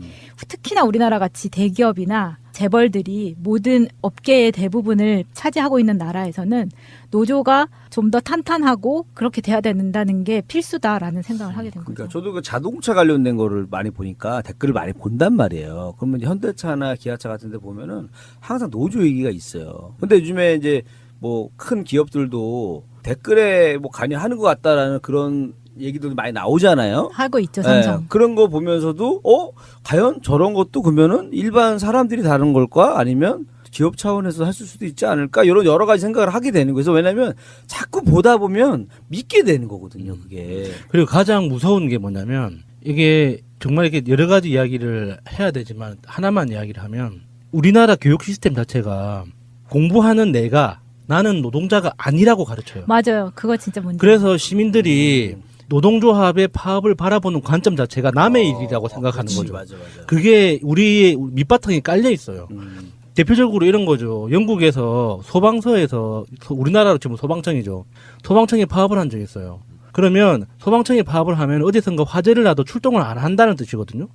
특히나 우리나라 같이 대기업이나 재벌들이 모든 업계의 대부분을 차지하고 있는 나라에서는 노조가 좀 더 탄탄하고 그렇게 돼야 된다는 게 필수다라는 생각을 하게 된 거죠. 그러니까 저도 그 자동차 관련된 거를 많이 보니까 댓글을 많이 본단 말이에요. 그러면 현대차나 기아차 같은 데 보면은 항상 노조 얘기가 있어요. 근데 요즘에 이제 뭐 큰 기업들도 댓글에 뭐 관여하는 것 같다라는 그런 얘기도 많이 나오잖아요. 하고 있죠, 삼성. 그런 거 보면서도 과연 저런 것도 그러면은 일반 사람들이 다른 걸까? 아니면 기업 차원에서 했을 수도 있지 않을까? 이런 여러 가지 생각을 하게 되는 거예요. 왜냐하면 자꾸 보다 보면 믿게 되는 거거든요, 그게. 그리고 가장 무서운 게 뭐냐면 이게 정말 이렇게 여러 가지 이야기를 해야 되지만 하나만 이야기를 하면 우리나라 교육 시스템 자체가 공부하는 나는 노동자가 아니라고 가르쳐요. 맞아요. 그거 진짜 문제예요. 그래서 시민들이 노동조합의 파업을 바라보는 관점 자체가 남의 일이라고 생각하는 거죠. 맞아. 그게 우리의 밑바탕에 깔려 있어요. 대표적으로 이런 거죠. 영국에서 소방서에서 우리나라로 치면 소방청이죠. 소방청이 파업을 한 적이 있어요. 그러면 소방청이 파업을 하면 어디선가 화재를 나도 출동을 안 한다는 뜻이거든요.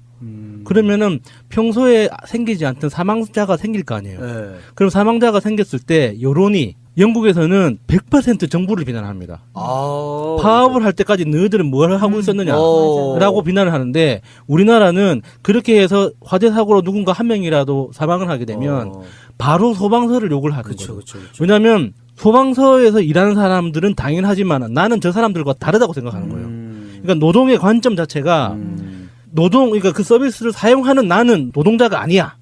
그러면은 평소에 생기지 않던 사망자가 생길 거 아니에요. 그럼 사망자가 생겼을 때 여론이 영국에서는 100% 정부를 비난합니다. 파업을 할 때까지 너희들은 뭘 하고 있었느냐라고 비난을 하는데 우리나라는 그렇게 해서 화재 사고로 누군가 한 명이라도 사망을 하게 되면 바로 소방서를 욕을 하는 거죠. 왜냐하면 소방서에서 일하는 사람들은 당연하지만 나는 저 사람들과 다르다고 생각하는 거예요. 그러니까 노동의 관점 자체가 그러니까 그 서비스를 사용하는 나는 노동자가 아니야.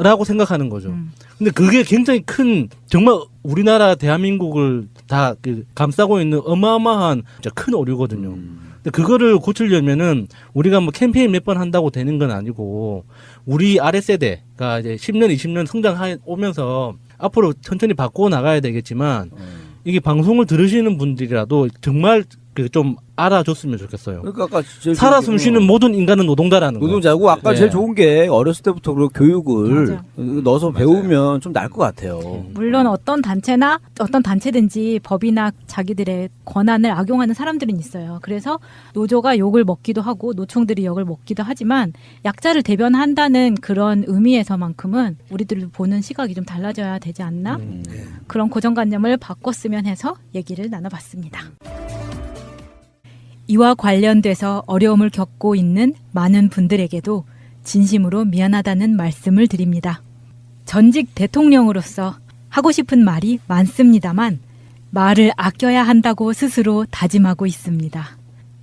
라고 생각하는 거죠. 근데 그게 굉장히 큰, 정말 우리나라 대한민국을 다 감싸고 있는 어마어마한 진짜 큰 오류거든요. 근데 그거를 고치려면은 우리가 뭐 캠페인 몇 번 한다고 되는 건 아니고 우리 아래 세대가 이제 10년, 20년 성장해 오면서 앞으로 천천히 바꾸어 나가야 되겠지만 이게 방송을 들으시는 분들이라도 정말 좀 알아줬으면 좋겠어요. 그러니까 아까 살아 숨쉬는 모든 인간은 노동자라는 거. 노동자고 아까 네. 제일 좋은 게 어렸을 때부터 그 교육을 넣어서 배우면 좀 나을 것 같아요. 물론 어떤 단체나 어떤 단체든지 법이나 자기들의 권한을 악용하는 사람들은 있어요. 그래서 노조가 욕을 먹기도 하고 노총들이 욕을 먹기도 하지만 약자를 대변한다는 그런 의미에서만큼은 우리들 보는 시각이 좀 달라져야 되지 않나? 그런 고정관념을 바꿨으면 해서 얘기를 나눠봤습니다. 이와 관련돼서 어려움을 겪고 있는 많은 분들에게도 진심으로 미안하다는 말씀을 드립니다. 전직 대통령으로서 하고 싶은 말이 많습니다만 말을 아껴야 한다고 스스로 다짐하고 있습니다.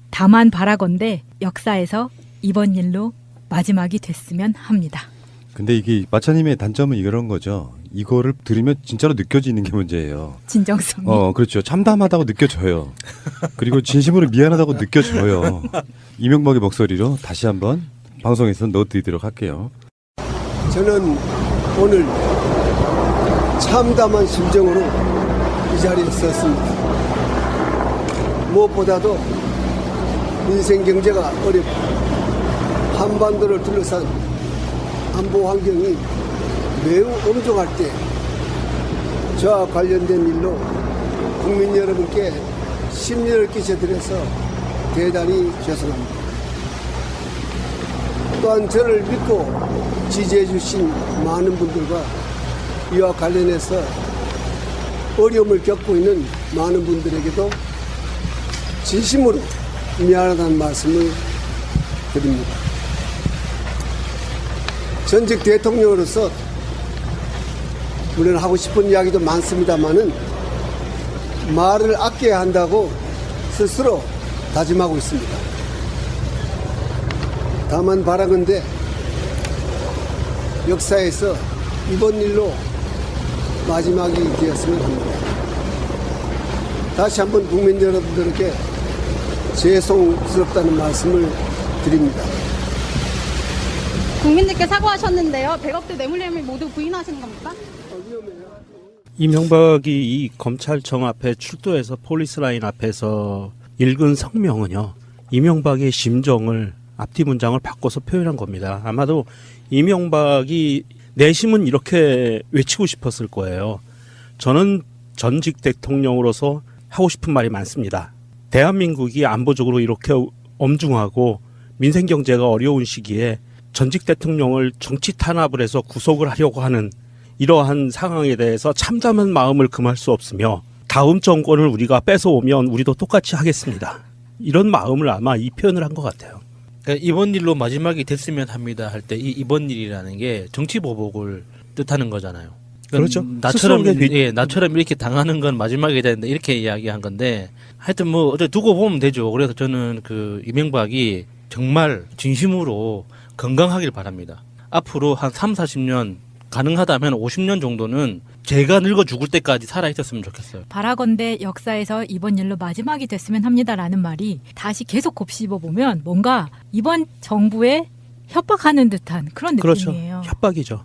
다만 바라건대 역사에서 이번 일로 마지막이 됐으면 합니다. 근데 이게 마차님의 단점은 이런 거죠. 이거를 들으면 진짜로 느껴지는 게 문제예요. 진정성이. 그렇죠. 참담하다고 느껴져요. 그리고 진심으로 미안하다고 느껴져요. 이명박의 목소리로 다시 한번 방송에서 넣어드리도록 할게요. 저는 오늘 참담한 심정으로 이 자리에 섰습니다. 무엇보다도 민생 경제가 어렵고 한반도를 둘러싼 안보 환경이 매우 엄중할 때 저와 관련된 일로 국민 여러분께 심려를 끼쳐드려서 대단히 죄송합니다. 또한 저를 믿고 지지해 주신 많은 분들과 이와 관련해서 어려움을 겪고 있는 많은 분들에게도 진심으로 미안하다는 말씀을 드립니다. 전직 대통령으로서 물론 하고 싶은 이야기도 많습니다만은 말을 아껴야 한다고 스스로 다짐하고 있습니다. 다만 바라건대 역사에서 이번 일로 마지막이 되었으면 합니다. 다시 한번 국민 여러분들에게 죄송스럽다는 말씀을 드립니다. 국민들께 사과하셨는데요. 100억대 뇌물 혐의 모두 부인하시는 겁니까? 이명박이 이 검찰청 앞에 출두해서 폴리스라인 앞에서 읽은 성명은요, 이명박의 심정을 앞뒤 문장을 바꿔서 표현한 겁니다. 아마도 이명박이 내심은 이렇게 외치고 싶었을 거예요. 저는 전직 대통령으로서 하고 싶은 말이 많습니다. 대한민국이 안보적으로 이렇게 엄중하고 민생 경제가 어려운 시기에 전직 대통령을 정치 탄압을 해서 구속을 하려고 하는 이러한 상황에 대해서 참담한 마음을 금할 수 없으며 다음 정권을 우리가 뺏어오면 우리도 똑같이 하겠습니다. 이런 마음을 아마 이 표현을 한 것 같아요. 그러니까 이번 일로 마지막이 됐으면 합니다 할 때 이번 일이라는 게 정치 보복을 뜻하는 거잖아요. 그렇죠. 나처럼 나처럼 이렇게 당하는 건 마지막이 된다 이렇게 이야기한 건데 하여튼 뭐 어제 두고 보면 되죠. 그래서 저는 그 이명박이 정말 진심으로 건강하길 바랍니다. 앞으로 한 3, 40년 가능하다면 50년 정도는 제가 늙어 죽을 때까지 살아있었으면 좋겠어요. 바라건대 역사에서 이번 일로 마지막이 됐으면 합니다라는 말이 다시 계속 곱씹어보면 뭔가 이번 정부에 협박하는 듯한 그런 느낌이에요. 그렇죠. 협박이죠.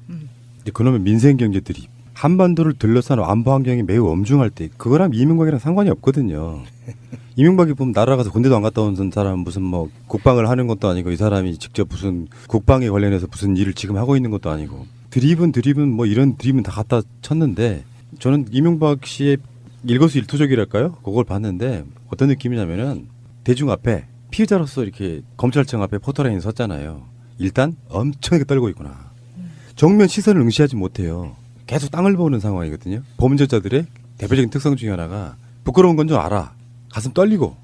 그놈의 민생 경제들이 한반도를 둘러싼 안보 환경이 매우 엄중할 때 그거랑 이명박이랑 상관이 없거든요. 이명박이 보면 나라 가서 군대도 안 갔다 온 사람 무슨 뭐 국방을 하는 것도 아니고 이 사람이 직접 무슨 국방에 관련해서 무슨 일을 지금 하고 있는 것도 아니고 드립은 뭐 이런 드립은 다 갖다 쳤는데 저는 이명박 씨의 일거수일투족이랄까요? 그걸 봤는데 어떤 느낌이냐면은 대중 앞에 피해자로서 이렇게 검찰청 앞에 포토라인에 섰잖아요. 일단 엄청나게 떨고 있구나. 정면 시선을 응시하지 못해요. 계속 땅을 보는 상황이거든요. 범죄자들의 대표적인 특성 중에 하나가 부끄러운 건 좀 알아. 가슴 떨리고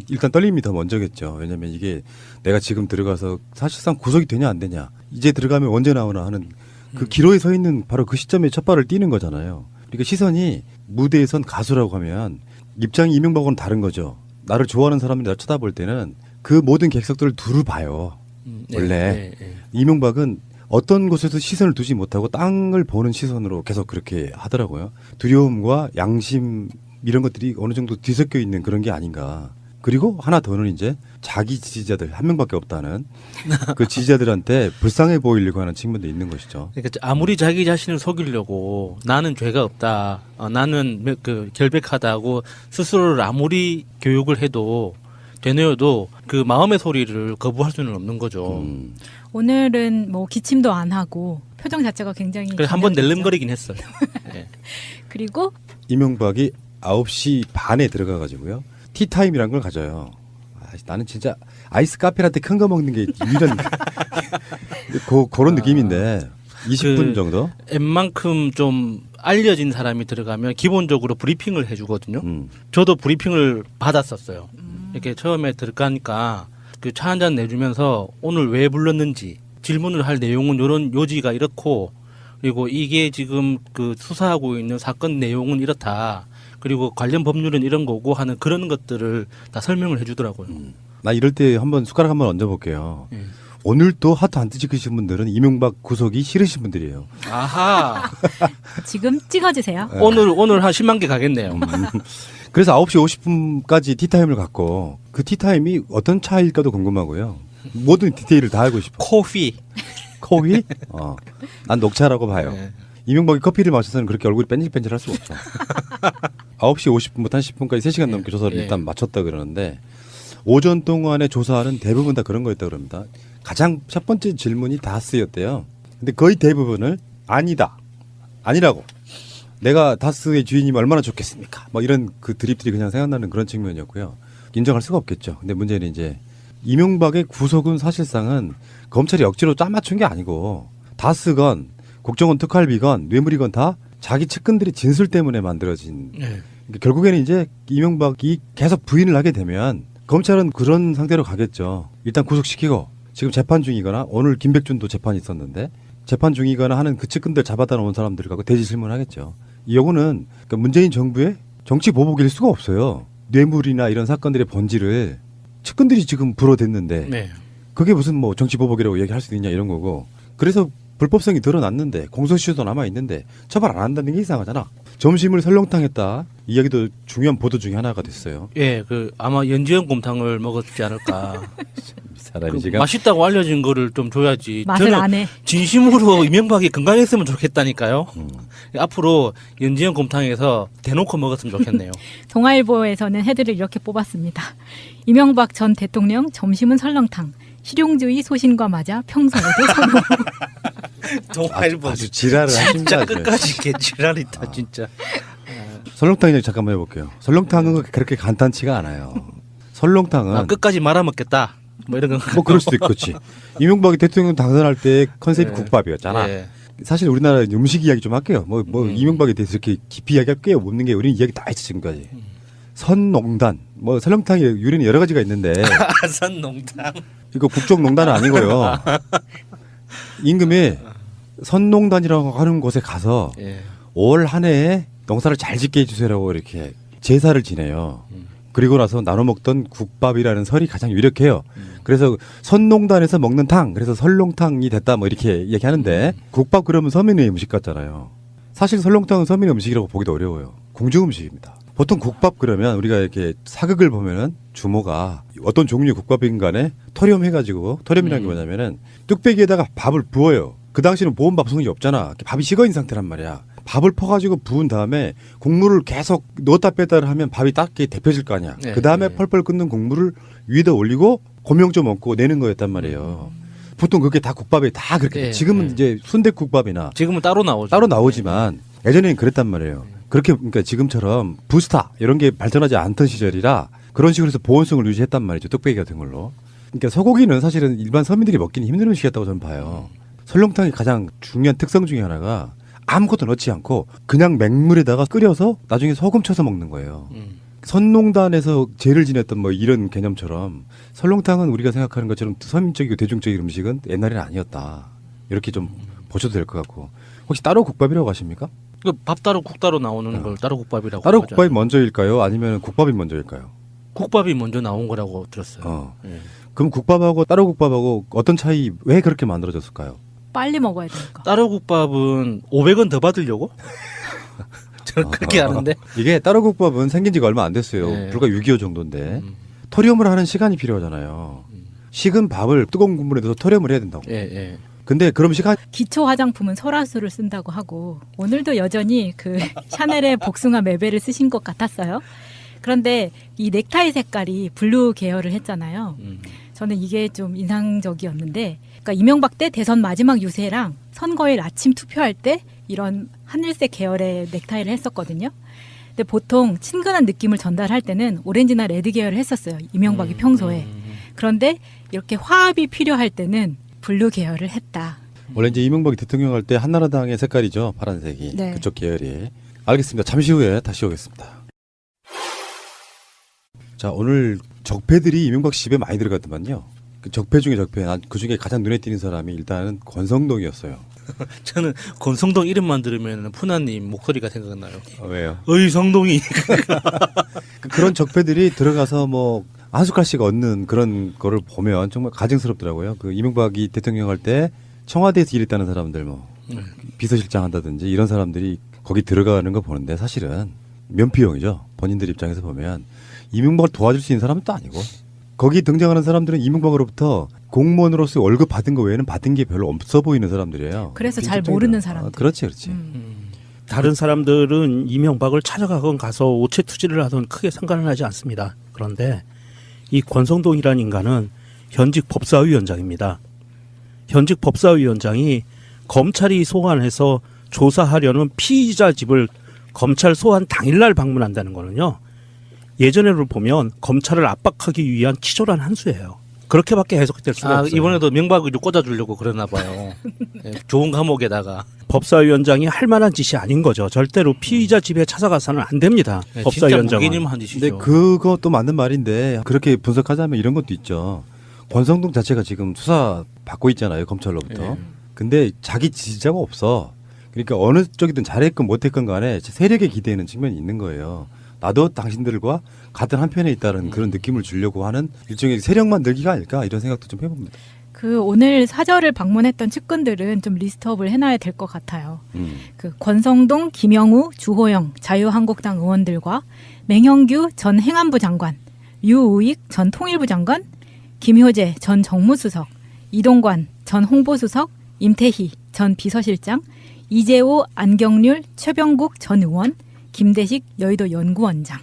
일단 떨림이 더 먼저겠죠. 왜냐하면 이게 내가 지금 들어가서 사실상 구속이 되냐 안 되냐 이제 들어가면 언제 나오나 하는 그 기로에 서 있는 바로 그 시점에 첫 발을 띄는 거잖아요. 그러니까 시선이 무대에선 가수라고 하면 입장이 이명박과는 다른 거죠. 나를 좋아하는 사람들이 나 쳐다볼 때는 그 모든 객석들을 두루 봐요. 원래 이명박은 어떤 곳에서 시선을 두지 못하고 땅을 보는 시선으로 계속 그렇게 하더라고요. 두려움과 양심 이런 것들이 어느 정도 뒤섞여 있는 그런 게 아닌가. 그리고 하나 더는 이제 자기 지지자들 한 명밖에 없다는 그 지지자들한테 불쌍해 보이려고 하는 측면도 있는 것이죠. 그러니까 아무리 자기 자신을 속이려고 나는 죄가 없다, 나는 그 결백하다고 스스로를 아무리 교육을 해도 되뇌어도 그 마음의 소리를 거부할 수는 없는 거죠. 오늘은 뭐 기침도 안 하고 표정 자체가 굉장히 그래 한번 낼름거리긴 했어요. 네. 그리고 이명박이 9시 반에 들어가 가지고요. 티타임이라는 걸 가져요. 나는 진짜 아이스 카페라떼 큰 거 먹는 게 유일한 그런 느낌인데 20분 정도? 웬만큼 좀 알려진 사람이 들어가면 기본적으로 브리핑을 해주거든요. 저도 브리핑을 받았었어요. 이렇게 처음에 들어가니까 그 차 한 잔 내주면서 오늘 왜 불렀는지 질문을 할 내용은 이런 요지가 이렇고 그리고 이게 지금 그 수사하고 있는 사건 내용은 이렇다. 그리고 관련 법률은 이런 거고 하는 그런 것들을 다 설명을 해주더라고요. 나 이럴 때 한번 숟가락 한번 얹어볼게요. 오늘 또 하트 안 뜨시신 분들은 이명박 구속이 싫으신 분들이에요. 아하. 지금 찍어주세요. 네. 오늘 한 10만 개 가겠네요. 그래서 9시 50분까지 티타임을 갖고 그 티타임이 어떤 차일까도 궁금하고요. 모든 디테일을 다 알고 싶어. 코피. 코피? 난 녹차라고 봐요. 네. 이명박이 커피를 마셔서는 그렇게 얼굴이 뺀질뺀질할 수 없어. 9시 50분부터 1 10분까지 3시간 넘게 조사를 일단 마쳤다 그러는데 오전 동안의 조사는 대부분 다 그런 거였다 그럽니다. 가장 첫 번째 질문이 다스였대요. 근데 거의 대부분을 아니다. 아니라고. 내가 다스의 주인이면 얼마나 좋겠습니까? 뭐 이런 그 드립들이 그냥 생각나는 그런 측면이었고요. 인정할 수가 없겠죠. 근데 문제는 이제 이명박의 구속은 사실상은 검찰이 억지로 짜맞춘 게 아니고 다스건 국정원 특활비건 뇌물이건 다 자기 측근들의 진술 때문에 만들어진. 그러니까 결국에는 이제 이명박이 계속 부인을 하게 되면 검찰은 그런 상태로 가겠죠. 일단 구속시키고 지금 재판 중이거나 오늘 김백준도 재판이 있었는데 재판 중이거나 하는 그 측근들 잡아다 놓은 사람들 갖고 대지 질문하겠죠. 이 요거는 그러니까 문재인 정부의 정치 보복일 수가 없어요. 뇌물이나 이런 사건들의 본질을 측근들이 지금 불어댔는데 그게 무슨 뭐 정치 보복이라고 얘기할 수 있냐 이런 거고. 그래서 불법성이 드러났는데 공소시효도 남아있는데 처벌 안 한다는 게 이상하잖아. 점심을 설렁탕 했다. 이야기도 중요한 보도 중에 하나가 됐어요. 예, 그 아마 연지연 곰탕을 먹었지 않을까. 사람이 그 지금 맛있다고 알려진 거를 좀 줘야지. 맛을 저는 안 해. 진심으로 이명박이 건강했으면 좋겠다니까요. 앞으로 연지연 곰탕에서 대놓고 먹었으면 좋겠네요. 동아일보에서는 헤드를 이렇게 뽑았습니다. 이명박 전 대통령 점심은 설렁탕. 실용주의 소신과 맞아 평소에도 선호. 동아일보 아주 지랄을 하십니다. 진짜 끝까지 개지랄이다 진짜. 설렁탕 얘기 잠깐만 해볼게요. 설렁탕은 그렇게 간단치가 않아요. 설렁탕은 끝까지 말아먹겠다. 뭐 이런 거. 뭐 그럴 수도 있겠지. 이명박이 대통령 당선할 때 컨셉이 국밥이었잖아. 사실 우리나라 음식 이야기 좀 할게요. 뭐 이명박에 대해서 이렇게 깊이 이야기할 게 없는 게 우리는 이야기 다 했지 지금까지. 선농단, 뭐 설렁탕의 유래는 여러 가지가 있는데. 선농단. 이거 국정농단은 아니고요. 임금이 선농단이라고 하는 곳에 가서 올 한 해에 농사를 잘 짓게 해주세요라고 이렇게 제사를 지내요. 그리고 나서 나눠 먹던 국밥이라는 설이 가장 유력해요. 그래서 선농단에서 먹는 탕, 그래서 설렁탕이 됐다 뭐 이렇게 얘기하는데 국밥 그러면 서민의 음식 같잖아요. 사실 설렁탕은 서민의 음식이라고 보기도 어려워요. 궁중 음식입니다. 보통 국밥 그러면 우리가 이렇게 사극을 보면은 주모가 어떤 종류의 국밥인 간에 토렴 해가지고 토렴이라는 게 뭐냐면은 뚝배기에다가 밥을 부어요. 그 당시는 보온 밥송이 없잖아. 밥이 식어 있는 상태란 말이야. 밥을 퍼가지고 부은 다음에 국물을 계속 넣었다 뺐다 하면 밥이 딱게 데펴질 거 아니야. 그 다음에 펄펄 끓는 국물을 위에다 올리고 고명 좀 얹고 내는 거였단 말이에요. 보통 그게 다 국밥에 다 그렇게. 지금은 이제 순대국밥이나 지금은 따로 나오죠. 따로 나오지만 예전에는 그랬단 말이에요. 그렇게 그러니까 지금처럼 부스타 이런 게 발전하지 않던 시절이라 그런 식으로 해서 보온성을 유지했단 말이죠. 뚝배기 같은 걸로. 그러니까 소고기는 사실은 일반 서민들이 먹기는 힘든 음식이었다고 저는 봐요. 설렁탕의 가장 중요한 특성 중에 하나가 아무것도 넣지 않고 그냥 맹물에다가 끓여서 나중에 소금 쳐서 먹는 거예요. 선농단에서 죄를 지냈던 뭐 이런 개념처럼 설렁탕은 우리가 생각하는 것처럼 서민적이고 대중적인 음식은 옛날에는 아니었다. 이렇게 좀 보셔도 될 것 같고. 혹시 따로 국밥이라고 하십니까? 밥 따로 국 따로 나오는 걸 따로 국밥이라고 따로 하잖아요. 국밥이 먼저일까요? 아니면 국밥이 먼저일까요? 국밥이 먼저 나온 거라고 들었어요. 예. 그럼 국밥하고 따로 국밥하고 어떤 차이, 왜 그렇게 만들어졌을까요? 빨리 먹어야 되니까. 따로 국밥은 500원 더 받으려고? 저는 그렇게 아는데. 이게 따로 국밥은 생긴 지가 얼마 안 됐어요. 네. 불과 6.25 정도인데 토렴을 하는 시간이 필요하잖아요. 식은 밥을 뜨거운 국물에 넣어서 토렴을 해야 된다고. 예. 근데 그럼 시간 기초 화장품은 설화수를 쓴다고 하고 오늘도 여전히 그 샤넬의 복숭아 매배를 쓰신 것 같았어요. 그런데 이 넥타이 색깔이 블루 계열을 했잖아요. 저는 이게 좀 인상적이었는데, 그러니까 이명박 때 대선 마지막 유세랑 선거일 아침 투표할 때 이런 하늘색 계열의 넥타이를 했었거든요. 근데 보통 친근한 느낌을 전달할 때는 오렌지나 레드 계열을 했었어요. 이명박이 평소에. 그런데 이렇게 화합이 필요할 때는 블루 계열을 했다. 원래 이제 이명박이 대통령 할 때 한나라당의 색깔이죠. 파란색이. 네. 그쪽 계열이. 알겠습니다. 잠시 후에 다시 오겠습니다. 자, 오늘 적폐들이 이명박 씨 집에 많이 들어갔더만요. 그 적폐 중에 적폐. 그 중에 가장 눈에 띄는 사람이 일단은 권성동이었어요. 저는 권성동 이름만 들으면 푸나님 목소리가 생각나요. 왜요? 의성동이. 그런 적폐들이 들어가서 뭐 한 숟갈씩 얻는 그런 거를 보면 정말 가증스럽더라고요. 그 이명박이 대통령 할 때 청와대에서 일했다는 사람들, 뭐 비서실장 한다든지 이런 사람들이 거기 들어가는 거 보는데 사실은 면피용이죠. 본인들 입장에서 보면 이명박을 도와줄 수 있는 사람은 또 아니고, 거기 등장하는 사람들은 이명박으로부터 공무원으로서 월급 받은 거 외에는 받은 게 별로 없어 보이는 사람들이에요. 그래서 잘 모르는 사람들. 그렇지. 다른 사람들은 이명박을 찾아가건 가서 오체 투지를 하든 크게 상관은 하지 않습니다. 그런데 이 권성동이라는 인간은 현직 법사위원장입니다. 현직 법사위원장이 검찰이 소환해서 조사하려는 피의자 집을 검찰 소환 당일날 방문한다는 거는요, 예전에를 보면 검찰을 압박하기 위한 치졸한 한 수예요. 그렇게밖에 해석될 수가 없어요. 이번에도 명박을 꽂아주려고 그러나 봐요. 네, 좋은 감옥에다가. 법사위원장이 할 만한 짓이 아닌 거죠. 절대로 피의자 집에 찾아가서는 안 됩니다. 네, 법사위원장은. 진짜 한 짓이죠. 근데 그것도 맞는 말인데, 그렇게 분석하자면 이런 것도 있죠. 권성동 자체가 지금 수사 받고 있잖아요, 검찰로부터. 근데 자기 지지자가 없어. 그러니까 어느 쪽이든 잘했건 못했건 간에 세력에 기대는 측면이 있는 거예요. 나도 당신들과 같은 한편에 있다는 그런 느낌을 주려고 하는 일종의 세력만 늘기가 아닐까, 이런 생각도 좀 해봅니다. 그 오늘 사저를 방문했던 측근들은 좀 리스트업을 해놔야 될 것 같아요. 그 권성동, 김영우, 주호영 자유한국당 의원들과 맹형규 전 행안부 장관, 유우익 전 통일부 장관, 김효재 전 정무수석, 이동관 전 홍보수석, 임태희 전 비서실장, 이재호, 안경률, 최병국 전 의원, 김대식 여의도 연구원장.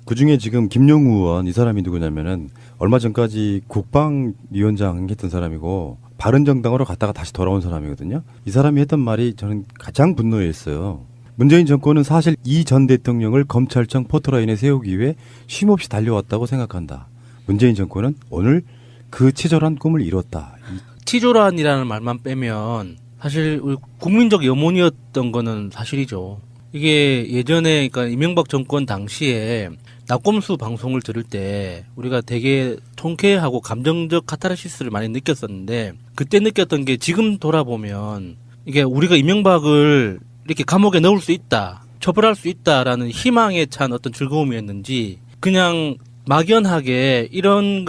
그중에 지금 김용우 의원, 이 사람이 누구냐면은 얼마 전까지 국방위원장 했던 사람이고 바른정당으로 갔다가 다시 돌아온 사람이거든요. 이 사람이 했던 말이 저는 가장 분노했어요. 문재인 정권은 사실 이 전 대통령을 검찰청 포토라인에 세우기 위해 쉼없이 달려왔다고 생각한다. 문재인 정권은 오늘 그 치졸한 꿈을 이뤘다. 치졸한이라는 말만 빼면 사실 우리 국민적 염원이었던 거는 사실이죠. 이게 예전에, 그러니까 이명박 정권 당시에 낙검수 방송을 들을 때 우리가 되게 통쾌하고 감정적 카타르시스를 많이 느꼈었는데, 그때 느꼈던 게 지금 돌아보면 이게 우리가 이명박을 이렇게 감옥에 넣을 수 있다, 처벌할 수 있다라는 희망에 찬 어떤 즐거움이었는지, 그냥 막연하게 이런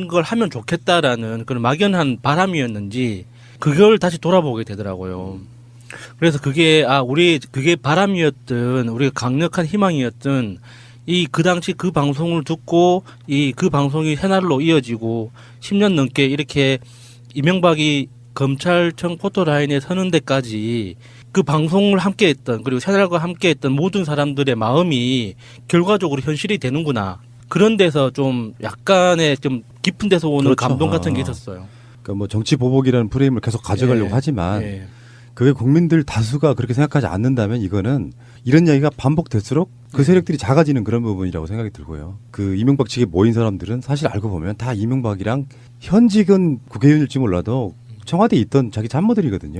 걸 하면 좋겠다라는 그런 막연한 바람이었는지, 그걸 다시 돌아보게 되더라고요. 그래서 그게 그게 바람이었든 우리가 강력한 희망이었든, 그 당시 그 방송을 듣고 그 방송이 새날로 이어지고 10년 넘게 이렇게 이명박이 검찰청 포토라인에 서는 데까지 그 방송을 함께했던, 그리고 새날과 함께했던 모든 사람들의 마음이 결과적으로 현실이 되는구나. 그런 데서 좀 약간의 좀 깊은 데서 오는 그렇죠. 감동 같은 게 있었어요. 그러니까 뭐 정치 보복이라는 프레임을 계속 가져가려고 하지만 그게 국민들 다수가 그렇게 생각하지 않는다면 이거는 이런 이야기가 반복될수록 그 세력들이 작아지는 그런 부분이라고 생각이 들고요. 그 이명박 측에 모인 사람들은 사실 알고 보면 다 이명박이랑 현직은 국회의원일지 몰라도 청와대에 있던 자기 참모들이거든요.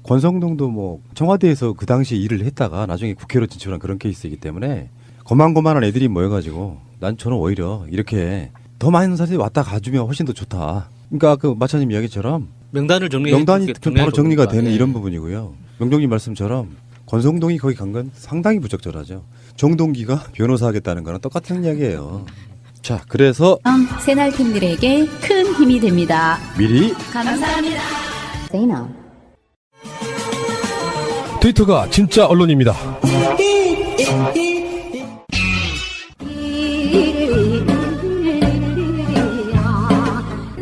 권성동도 뭐 청와대에서 그 당시에 일을 했다가 나중에 국회로 진출한 그런 케이스이기 때문에 거만거만한 애들이 모여가지고 저는 오히려 이렇게 더 많은 사람들이 왔다 가주면 훨씬 더 좋다. 그러니까 그 마차님 이야기처럼 명단을 명단이 바로 정리가 되는 이런 부분이고요. 명동님 말씀처럼 권성동이 거기 간 건 상당히 부적절하죠. 정동기가 변호사 하겠다는 거랑 똑같은 이야기예요. 자, 그래서 새날팀들에게 큰 힘이 됩니다. 미리 감사합니다. 세이나. 트위터가 진짜 언론입니다.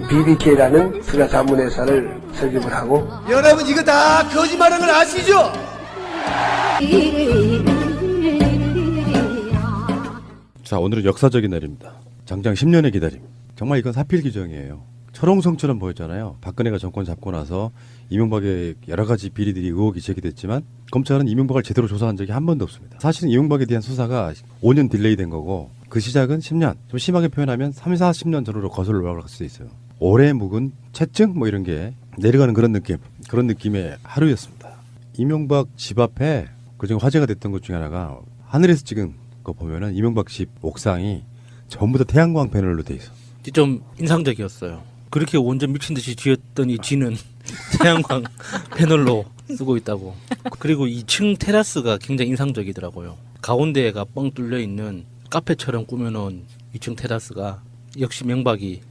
BBK라는 투자 자문회사를 설립을 하고 여러분 이거 다 거짓말하는 걸 아시죠? 자, 오늘은 역사적인 날입니다. 장장 10년의 기다림. 정말 이건 사필 규정이에요. 철옹성처럼 보였잖아요. 박근혜가 정권 잡고 나서 이명박의 여러 가지 비리들이 의혹이 제기됐지만 검찰은 이명박을 제대로 조사한 적이 한 번도 없습니다. 사실은 이명박에 대한 수사가 5년 딜레이 된 거고 그 시작은 10년, 좀 심하게 표현하면 3, 40년 전으로 거슬러 올라갈 수 있어요. 오래 묵은 채증 뭐 이런 게 내려가는 그런 느낌의 하루였습니다. 이명박 집 앞에 그중에 화제가 됐던 것 중에 하나가 하늘에서 찍은 거 보면은 이명박 집 옥상이 전부 다 태양광 패널로 돼 있어. 좀 인상적이었어요. 그렇게 완전 미친 듯이 지었더니 지는 태양광 패널로 쓰고 있다고. 그리고 2층 테라스가 굉장히 인상적이더라고요. 가운데가 뻥 뚫려 있는 카페처럼 꾸며놓은 2층 테라스가 역시 명박이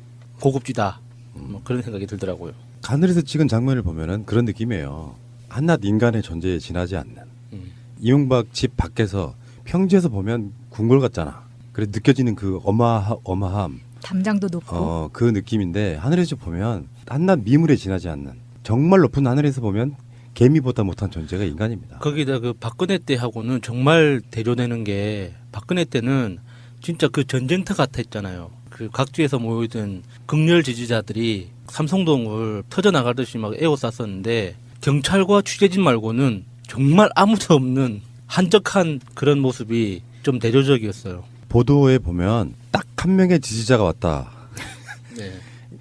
고급지다. 뭐 그런 생각이 들더라고요. 하늘에서 찍은 장면을 보면은 그런 느낌이에요. 한낱 인간의 존재에 지나지 않는. 이명박 집 밖에서 평지에서 보면 궁궐 같잖아. 그래 느껴지는 그 어마함. 담장도 높고. 그 느낌인데 하늘에서 보면 한낱 미물에 지나지 않는. 정말 높은 하늘에서 보면 개미보다 못한 존재가 인간입니다. 거기다 그 박근혜 때하고는 정말 대조되는 게 박근혜 때는 진짜 그 전쟁터 같았잖아요. 그 각지에서 모여있던 극렬 지지자들이 삼성동을 터져나가듯이 막 에워쌌었는데 경찰과 취재진 말고는 정말 아무도 없는 한적한 그런 모습이 좀 대조적이었어요. 보도에 보면 딱 한 명의 지지자가 왔다. 네.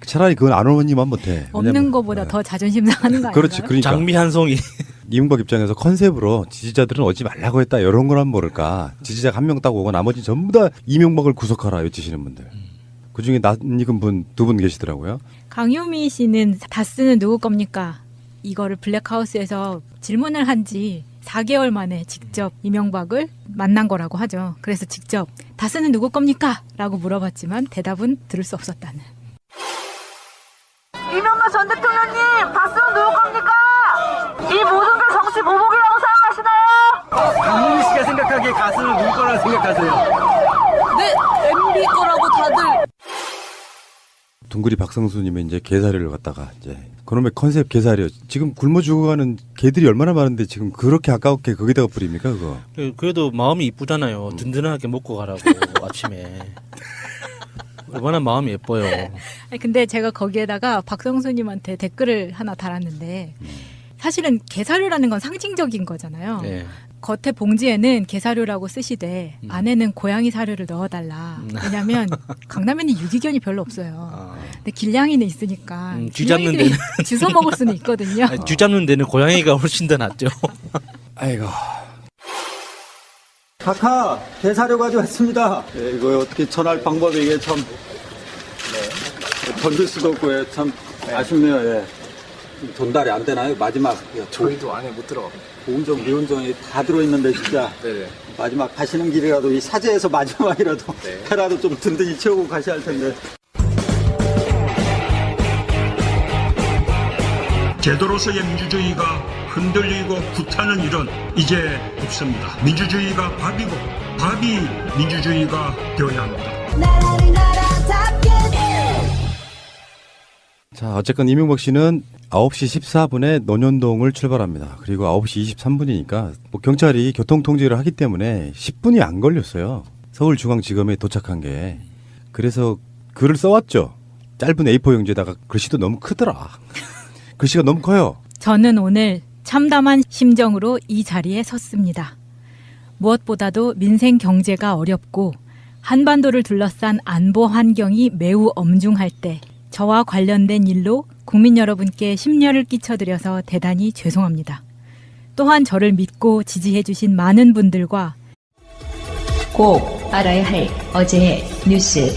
차라리 그건 안 오니만 못해. 없는 것보다 더 자존심 상하는 거 아닌가요? 그렇지. 그러니까 장미 한 송이. 이명박 입장에서 컨셉으로 지지자들은 오지 말라고 했다 이런 거란 모를까. 지지자가 한 명 딱 오고 나머지 전부 다 이명박을 구속하라 외치시는 분들. 그중에 낯익은 분 2분 계시더라고요. 강효미 씨는 다스는 누구 겁니까? 이거를 블랙하우스에서 질문을 한 지 4개월 만에 직접 이명박을 만난 거라고 하죠. 그래서 직접 다스는 누구 겁니까? 라고 물어봤지만 대답은 들을 수 없었다는. 이명박 전 대통령님, 다스는 누구 겁니까? 이 모든 게 정치 보복이라고 생각하시나요? 강민희 씨가 생각하기에 가수는 누구 거라고 생각하세요? 네, MB 거라고 다들. 둥그리 박성수님의 이제 개사료를 갖다가 이제 그놈의 컨셉 개사료. 지금 굶어 죽어가는 개들이 얼마나 많은데 지금 그렇게 아까웠게 거기다가 뿌립니까 그거? 그래도 마음이 이쁘잖아요. 든든하게 먹고 가라고 아침에. 얼마나 마음이 예뻐요. 근데 제가 거기에다가 박성수님한테 댓글을 하나 달았는데 사실은 게사료라는 건 상징적인 거잖아요. 네. 겉에 봉지에는 게사료라고 쓰시되 안에는 고양이 사료를 넣어달라. 왜냐하면 강남에는 유기견이 별로 없어요. 근데 길냥이는 있으니까 쥐 잡는 데는 주워 먹을 수는 있거든요. 아니, 쥐 잡는 데는 고양이가 훨씬 더 낫죠. 아이고. 카카 개사료 가져왔습니다. 예, 이거 어떻게 전할 방법이 이게 참 던질 수도 없고 예, 참 아쉽네요. 예. 전달이 안 되나요? 마지막 저희도 안에 못 들어갑니다. 보온정, 미온정이 다 들어있는데 진짜 네네. 마지막 가시는 길이라도 이 사제에서 마지막이라도 네. 회라도 좀 든든히 채우고 가셔야 할 텐데. 제도로서의 민주주의가 흔들리고 구타는 일은 이제 없습니다. 민주주의가 밥이고 밥이 민주주의가 되어야 합니다. 자, 어쨌건 이명박 씨는 9시 14분에 논현동을 출발합니다. 그리고 9시 23분이니까 뭐 경찰이 교통통제를 하기 때문에 10분이 안 걸렸어요. 서울중앙지검에 도착한 게. 그래서 글을 써왔죠. 짧은 A4 용지에다가 글씨도 너무 크더라. 글씨가 너무 커요. 저는 오늘 참담한 심정으로 이 자리에 섰습니다. 무엇보다도 민생 경제가 어렵고 한반도를 둘러싼 안보 환경이 매우 엄중할 때 저와 관련된 일로 국민 여러분께 심려를 끼쳐드려서 대단히 죄송합니다. 또한 저를 믿고 지지해 주신 많은 분들과 꼭 알아야 할 어제의 뉴스.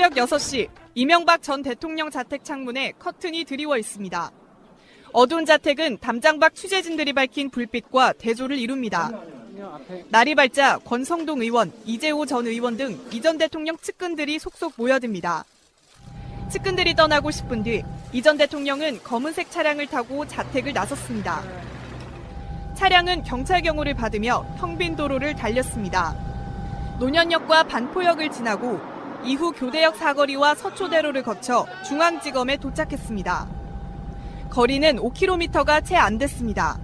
새벽 6시 이명박 전 대통령 자택 창문에 커튼이 드리워 있습니다. 어두운 자택은 담장 밖 취재진들이 밝힌 불빛과 대조를 이룹니다. 날이 밝자 권성동 의원, 이재호 전 의원 등 이 전 대통령 측근들이 속속 모여듭니다. 측근들이 떠나고 10분 뒤 이 전 대통령은 검은색 차량을 타고 자택을 나섰습니다. 차량은 경찰 경호를 받으며 텅 빈 도로를 달렸습니다. 논현역과 반포역을 지나고 이후 교대역 사거리와 서초대로를 거쳐 중앙지검에 도착했습니다. 거리는 5km가 채 안 됐습니다.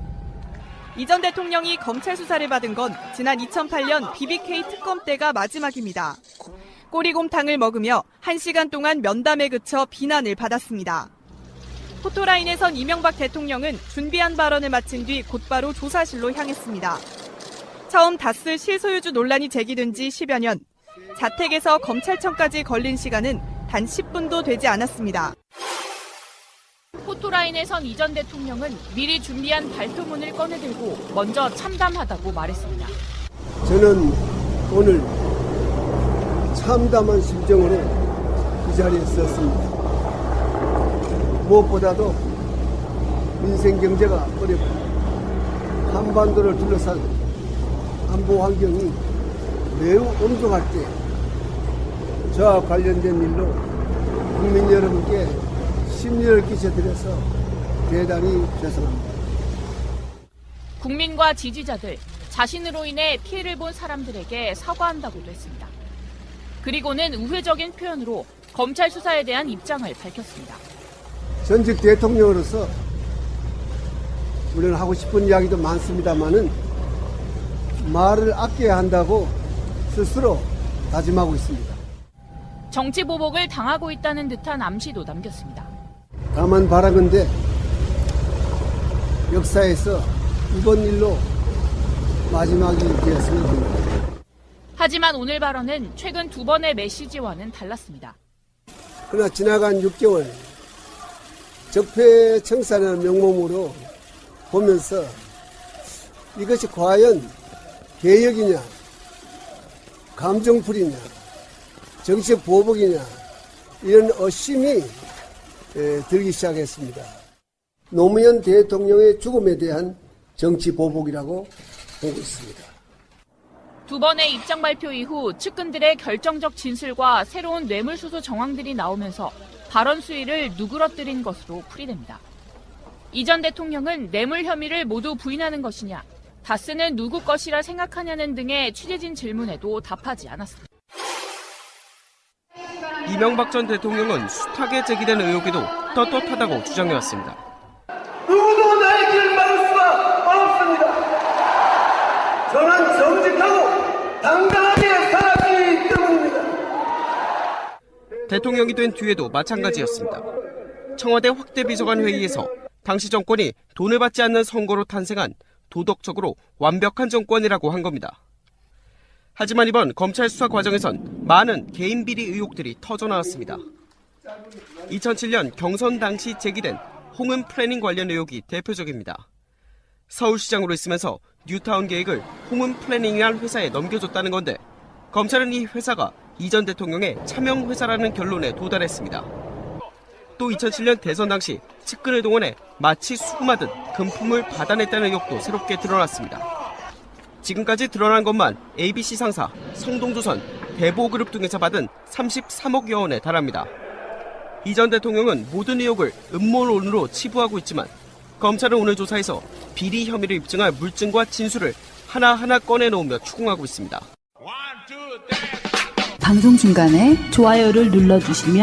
이 전 대통령이 검찰 수사를 받은 건 지난 2008년 BBK 특검 때가 마지막입니다. 꼬리곰탕을 먹으며 1시간 동안 면담에 그쳐 비난을 받았습니다. 포토라인에선 이명박 대통령은 준비한 발언을 마친 뒤 곧바로 조사실로 향했습니다. 처음 다스 실소유주 논란이 제기된 지 10여 년, 자택에서 검찰청까지 걸린 시간은 단 10분도 되지 않았습니다. 포토라인에선 이 전 대통령은 미리 준비한 발표문을 꺼내들고 먼저 참담하다고 말했습니다. 저는 오늘 참담한 심정으로 이 자리에 섰습니다. 무엇보다도 민생 경제가 어렵고 한반도를 둘러싼 안보 환경이 매우 엄중할 때 저와 관련된 일로 국민 여러분께 심려를 끼쳐드려서 대단히 죄송합니다. 국민과 지지자들, 자신으로 인해 피해를 본 사람들에게 사과한다고도 했습니다. 그리고는 우회적인 표현으로 검찰 수사에 대한 입장을 밝혔습니다. 전직 대통령으로서 물론 하고 싶은 이야기도 많습니다만은 말을 아껴야 한다고 스스로 다짐하고 있습니다. 정치 보복을 당하고 있다는 듯한 암시도 남겼습니다. 다만 바라건대 역사에서 이번 일로 마지막이 되었으면 합니다. 하지만 오늘 발언은 최근 두 번의 메시지와는 달랐습니다. 그러나 지나간 6개월 적폐청산이라는 명목으로 보면서 이것이 과연 개혁이냐, 감정풀이냐, 정치적 보복이냐 이런 의심이 들기 시작했습니다. 노무현 대통령의 죽음에 대한 정치 보복이라고 보고 있습니다. 두 번의 입장 발표 이후 측근들의 결정적 진술과 새로운 뇌물수수 정황들이 나오면서 발언 수위를 누그러뜨린 것으로 풀이됩니다. 이 전 대통령은 뇌물 혐의를 모두 부인하는 것이냐, 다스는 누구 것이라 생각하냐는 등의 취재진 질문에도 답하지 않았습니다. 이명박 전 대통령은 숱하게 제기된 의혹에도 떳떳하다고 주장해왔습니다. 누구도 나의 길을 막을 수가 없습니다. 저는 정직하고 당당하게 살았기 때문입니다. 대통령이 된 뒤에도 마찬가지였습니다. 청와대 확대 비서관 회의에서 당시 정권이 돈을 받지 않는 선거로 탄생한 도덕적으로 완벽한 정권이라고 한 겁니다. 하지만 이번 검찰 수사 과정에선 많은 개인 비리 의혹들이 터져나왔습니다. 2007년 경선 당시 제기된 홍은 플래닝 관련 의혹이 대표적입니다. 서울시장으로 있으면서 뉴타운 계획을 홍은 플래닝이라는 회사에 넘겨줬다는 건데 검찰은 이 회사가 이 전 대통령의 차명회사라는 결론에 도달했습니다. 또 2007년 대선 당시 측근을 동원해 마치 수금하듯 금품을 받아냈다는 의혹도 새롭게 드러났습니다. 지금까지 드러난 것만 ABC 상사, 성동조선, 대보그룹 등에서 받은 33억여 원에 달합니다. 이 전 대통령은 모든 의혹을 음모론으로 치부하고 있지만 검찰은 오늘 조사에서 비리 혐의를 입증할 물증과 진술을 하나하나 꺼내놓으며 추궁하고 있습니다. 방송 중간에 좋아요를 눌러주시면